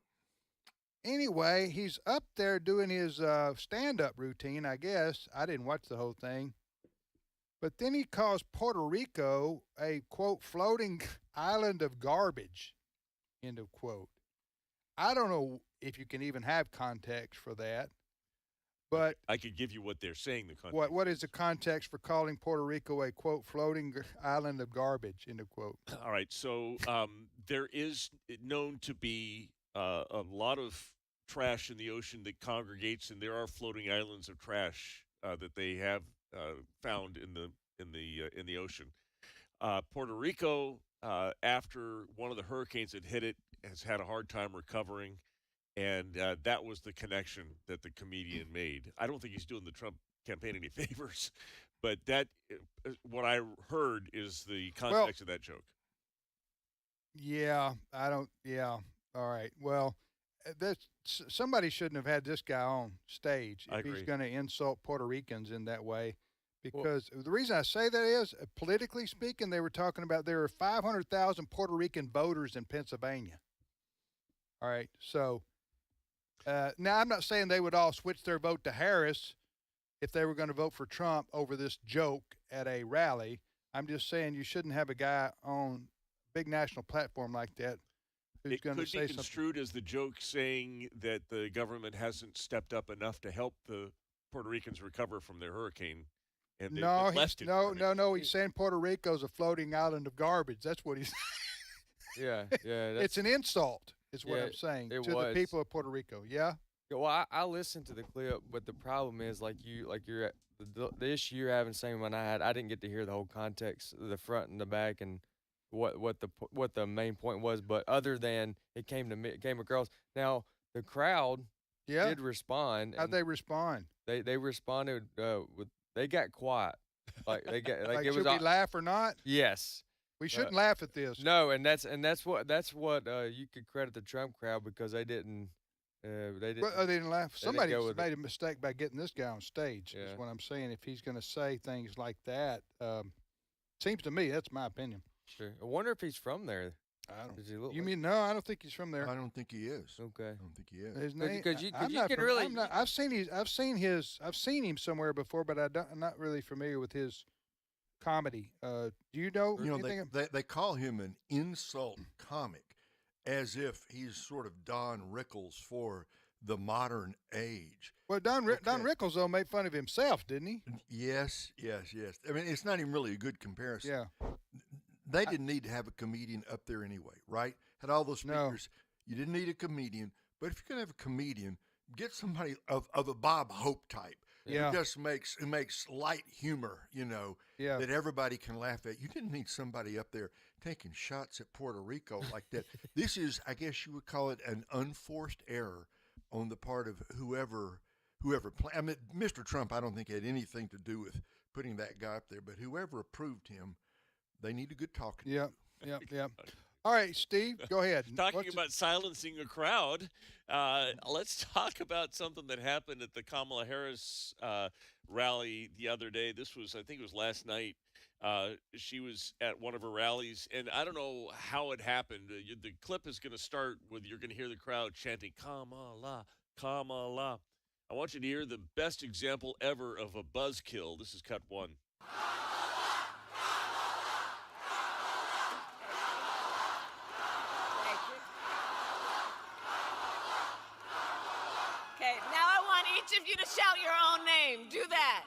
Speaker 3: Anyway, he's up there doing his stand-up routine, I guess. I didn't watch the whole thing. But then he calls Puerto Rico a, quote, floating island of garbage, end of quote. I don't know if you can even have context for that. But
Speaker 7: I could give you what they're saying. The context.
Speaker 3: What is the context for calling Puerto Rico a, quote, floating island of garbage, end of quote?
Speaker 7: All right. So there is known to be a lot of trash in the ocean that congregates, and there are floating islands of trash that they have found in the ocean. Puerto Rico, after one of the hurricanes that hit it, has had a hard time recovering, and that was the connection that the comedian made. I don't think he's doing the Trump campaign any favors, but that what I heard is the context of that joke.
Speaker 3: Yeah, all right. Well, somebody shouldn't have had this guy on stage if he's going to insult Puerto Ricans in that way. Because the reason I say that is, politically speaking, they were talking about there are 500,000 Puerto Rican voters in Pennsylvania. All right. So now I'm not saying they would all switch their vote to Harris if they were going to vote for Trump over this joke at a rally. I'm just saying you shouldn't have a guy on a big national platform like that.
Speaker 7: It could be construed as the joke saying that the government hasn't stepped up enough to help the Puerto Ricans recover from their hurricane. And
Speaker 3: no, he's saying Puerto Rico's a floating island of garbage. That's what he's
Speaker 4: Yeah,
Speaker 3: It's an insult, is what I'm saying, to the people of Puerto Rico. Yeah?
Speaker 4: Yeah, well, I listened to the clip, but the problem is, the issue you're having, same one I had. I didn't get to hear the whole context, the front and the back, and what the main point was. But other than it came across. Now the crowd did respond.
Speaker 3: How'd they respond?
Speaker 4: They responded they got quiet. Like they got like it
Speaker 3: should
Speaker 4: was
Speaker 3: we laugh or not?
Speaker 4: Yes.
Speaker 3: We shouldn't laugh at this.
Speaker 4: No, and that's what you could credit the Trump crowd, because they didn't. They
Speaker 3: didn't laugh. Somebody made
Speaker 4: it.
Speaker 3: a mistake by getting this guy on stage. Is what I'm saying. If he's going to say things like that, seems to me, that's my opinion.
Speaker 4: Sure. I wonder if he's from there.
Speaker 3: I don't.
Speaker 4: Does he look
Speaker 3: You
Speaker 4: like
Speaker 3: mean no? I don't think he's from there.
Speaker 6: I don't think he is.
Speaker 4: Okay.
Speaker 6: I don't think he is.
Speaker 3: His name.
Speaker 4: Because you
Speaker 3: I'm
Speaker 4: can
Speaker 3: not
Speaker 4: really.
Speaker 3: I'm not, I've seen him somewhere before, but I'm not really familiar with his comedy. Do you know?
Speaker 6: They call him an insult comic, as if he's sort of Don Rickles for the modern age.
Speaker 3: Well, Don Rickles, though, made fun of himself, didn't he?
Speaker 6: Yes. I mean, it's not even really a good comparison.
Speaker 3: Yeah.
Speaker 6: They didn't need to have a comedian up there anyway, right? Had all those speakers. No. You didn't need a comedian. But if you're going to have a comedian, get somebody of a Bob Hope type.
Speaker 3: Yeah.
Speaker 6: Who just makes light humor, that everybody can laugh at. You didn't need somebody up there taking shots at Puerto Rico like that. This is, I guess you would call it, an unforced error on the part of whoever planned. I mean, Mr. Trump, I don't think had anything to do with putting that guy up there, but whoever approved him, they need a good talking.
Speaker 3: Yeah. All right, Steve, go ahead.
Speaker 7: Talking about silencing a crowd, let's talk about something that happened at the Camala Harris rally the other day. I think it was last night. She was at one of her rallies, and I don't know how it happened. The clip is going to start with, you're going to hear the crowd chanting, Kamala, Kamala. I want you to hear the best example ever of a buzzkill. This is cut one.
Speaker 8: Okay, now I want each of you to shout your own name. Do that.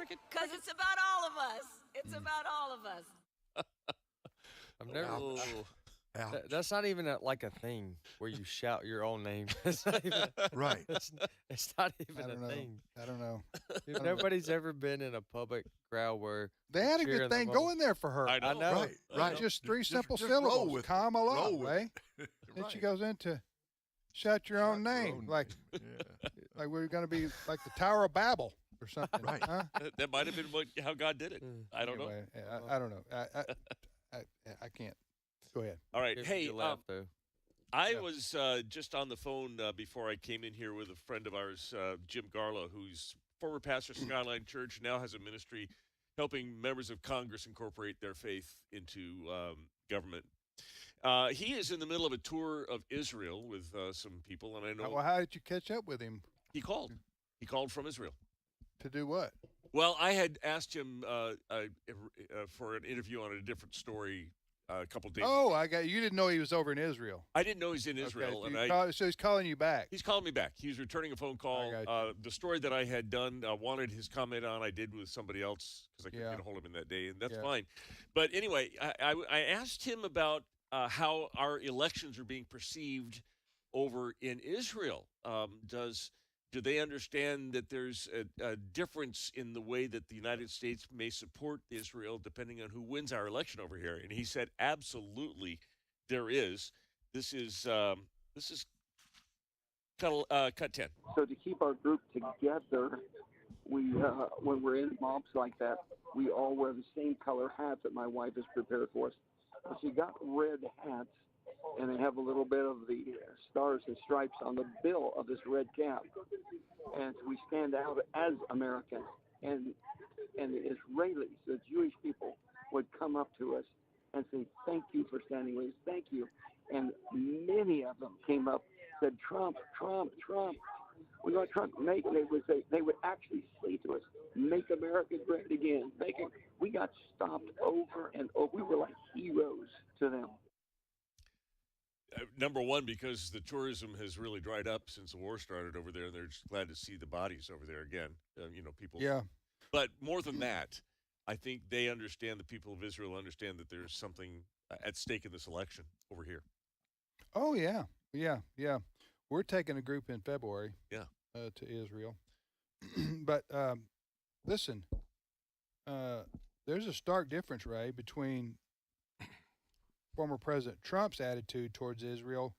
Speaker 8: Because it's about all of us. It's about all of us.
Speaker 4: I've never. That's not even like a thing where you shout your own name. It's not even,
Speaker 6: right.
Speaker 4: It's not even a thing.
Speaker 3: I don't know.
Speaker 4: Nobody's ever been in a public crowd where
Speaker 3: they had a good thing going there for her.
Speaker 7: I know.
Speaker 6: Right.
Speaker 3: Just three simple syllables. Kamala, right? Then she goes into shout your own name, like we're going to be like the Tower of Babel or something.
Speaker 6: Right.
Speaker 3: Huh?
Speaker 7: That might have been how God did it. I don't know.
Speaker 3: I don't know. I can't. Go ahead.
Speaker 7: All right. Hey, I
Speaker 3: Yeah.
Speaker 7: was just on the phone before I came in here with a friend of ours, Jim Garlow, who's former pastor of Skyline Church, now has a ministry helping members of Congress incorporate their faith into government. He is in the middle of a tour of Israel with some people, and I know.
Speaker 3: Well, how did you catch up with him?
Speaker 7: He called. He called from Israel.
Speaker 3: To do what?
Speaker 7: Well, I had asked him for an interview on a different story a couple days.
Speaker 3: Oh, you didn't know he was over in Israel.
Speaker 7: I didn't know he's in Israel,
Speaker 3: so he's calling you back.
Speaker 7: He's calling me back. He's returning a phone call. The story that I had done, wanted his comment on, I did with somebody else because I couldn't get a hold of him that day, and that's fine. But anyway, I asked him about how our elections are being perceived over in Israel. Do they understand that there's a difference in the way that the United States may support Israel depending on who wins our election over here? And he said, absolutely, there is. This is cut 10.
Speaker 9: So to keep our group together, we when we're in mobs like that, we all wear the same color hats that my wife has prepared for us. So she got red hats, and they have a little bit of the stars and stripes on the bill of this red cap. And we stand out as Americans. And the Israelis, the Jewish people, would come up to us and say, thank you for standing with us, thank you. And many of them came up, said, Trump, Trump, Trump. We want Trump. They would actually say to us, make America great again. We got stopped over and over. We were like heroes to them.
Speaker 7: Number one, because the tourism has really dried up since the war started over there, and they're just glad to see the bodies over there again. People.
Speaker 3: Yeah.
Speaker 7: But more than that, I think they understand, the people of Israel understand that there's something at stake in this election over here.
Speaker 3: Oh, yeah. Yeah. We're taking a group in February to Israel. But listen, there's a stark difference, Ray, between former President Trump's attitude towards Israel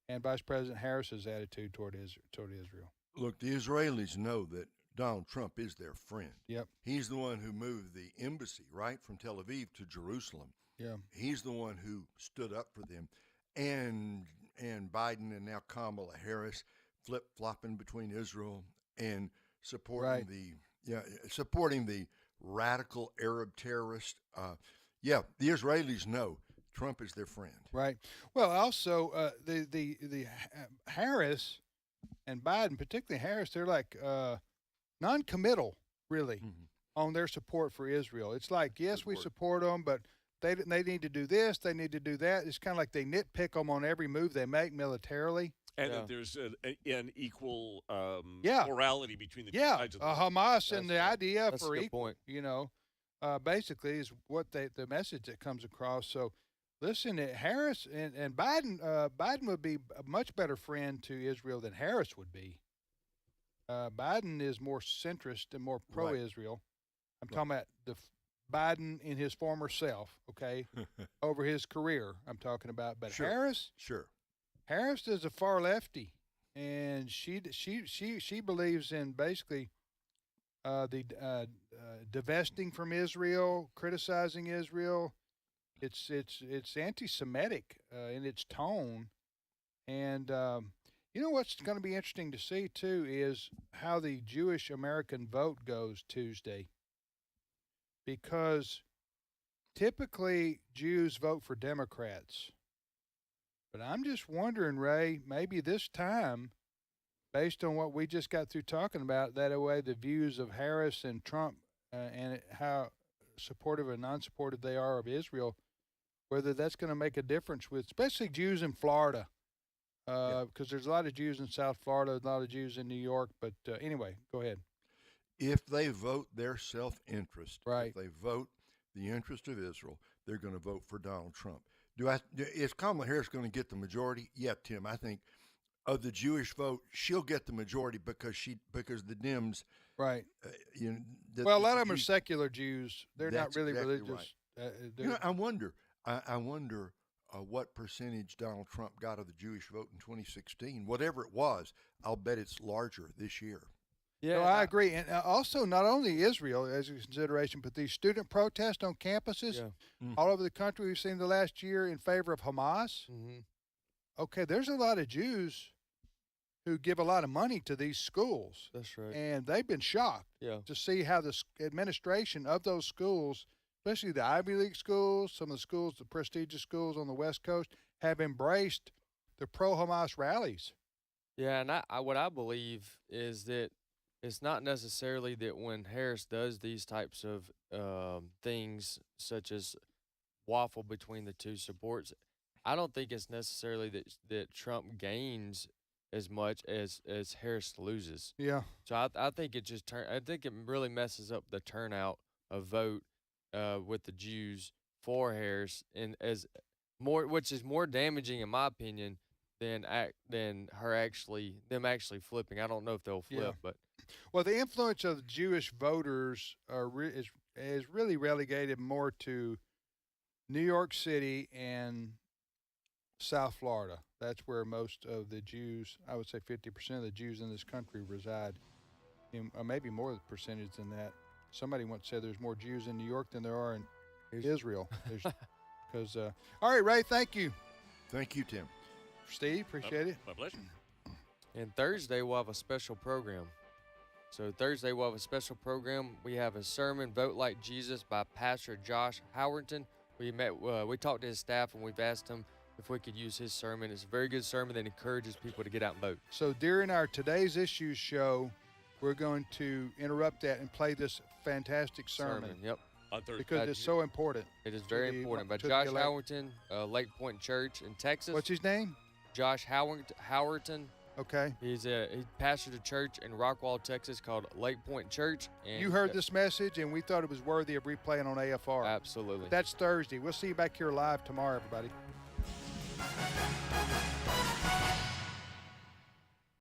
Speaker 3: and Vice President Harris's attitude toward Israel.
Speaker 6: Look, the Israelis know that Donald Trump is their friend.
Speaker 3: Yep.
Speaker 6: He's the one who moved the embassy, right, from Tel Aviv to Jerusalem.
Speaker 3: Yeah.
Speaker 6: He's the one who stood up for them. And Biden and now Kamala Harris flip-flopping between Israel and supporting supporting the radical Arab terrorist. The Israelis know Trump is their friend.
Speaker 3: Right. Well, also the Harris and Biden, particularly Harris, they're like non-committal, really, on their support for Israel. It's like, yes, we support them, but they need to do this, they need to do that. It's kind of like they nitpick them on every move they make militarily.
Speaker 7: And that there's an equal morality between the two sides of the
Speaker 3: Hamas and the idea
Speaker 4: that's
Speaker 3: for
Speaker 4: a good
Speaker 3: equal,
Speaker 4: point.
Speaker 3: basically is what the message that comes across. So, listen, Harris and Biden, Biden would be a much better friend to Israel than Harris would be. Biden is more centrist and more pro-Israel. I'm talking about the Biden in his former self, okay, over his career. I'm talking about, but Harris is a far lefty, and she believes in basically the divesting from Israel, criticizing Israel. It's anti-Semitic in its tone, and what's going to be interesting to see too is how the Jewish American vote goes Tuesday, because typically Jews vote for Democrats. But I'm just wondering, Ray, maybe this time, based on what we just got through talking about, that way the views of Harris and Trump and how supportive and non-supportive they are of Israel, whether that's going to make a difference with, especially Jews in Florida, because there's a lot of Jews in South Florida, a lot of Jews in New York. But anyway, go ahead.
Speaker 6: If they vote their self-interest, if they vote the interest of Israel, they're going to vote for Donald Trump. Is Kamala Harris going to get the majority? Yeah, Tim, I think of the Jewish vote, she'll get the majority because the Dems.
Speaker 3: Right.
Speaker 6: A
Speaker 3: lot of them are secular Jews. They're not really religious.
Speaker 6: Right. I wonder what percentage Donald Trump got of the Jewish vote in 2016. Whatever it was, I'll bet it's larger this year.
Speaker 3: Yeah, I agree. And also, not only Israel as a consideration, but these student protests on campuses all over the country we've seen the last year in favor of Hamas.
Speaker 4: Mm-hmm.
Speaker 3: Okay, there's a lot of Jews who give a lot of money to these schools.
Speaker 4: That's right.
Speaker 3: And they've been shocked to see how the administration of those schools, especially the Ivy League schools, some of the schools, the prestigious schools on the West Coast, have embraced the pro-Hamas rallies.
Speaker 4: Yeah, and what I believe is that it's not necessarily that when Harris does these types of things, such as waffle between the two supports, I don't think it's necessarily that Trump gains as much as Harris loses.
Speaker 3: Yeah.
Speaker 4: So I think it just I think it really messes up the turnout of vote with the Jews for Harris, and which is more damaging in my opinion than them actually flipping. I don't know if they'll flip, but.
Speaker 3: Well, the influence of the Jewish voters is really relegated more to New York City and South Florida. That's where most of the Jews, I would say 50% of the Jews in this country reside, or maybe more percentage than that. Somebody once said there's more Jews in New York than there are in Israel. All right, Ray, thank you.
Speaker 6: Thank you, Tim.
Speaker 3: Steve, appreciate it.
Speaker 7: My pleasure.
Speaker 4: And Thursday we'll have a special program. So Thursday we'll have a special program. We have a sermon, Vote Like Jesus, by Pastor Josh Howerton. We talked to his staff and we've asked him if we could use his sermon. It's a very good sermon that encourages people to get out and vote.
Speaker 3: So during our Today's Issues show, we're going to interrupt that and play this fantastic sermon.
Speaker 4: Yep.
Speaker 7: On Thursday.
Speaker 3: Because it's so important.
Speaker 4: It is very important. By Josh Howerton, Lake Point Church in Texas.
Speaker 3: What's his name?
Speaker 4: Josh Howerton.
Speaker 3: Okay.
Speaker 4: He pastored a church in Rockwall, Texas called Lake Point Church. And
Speaker 3: You heard this message, and we thought it was worthy of replaying on AFR.
Speaker 4: Absolutely.
Speaker 3: That's Thursday. We'll see you back here live tomorrow, everybody.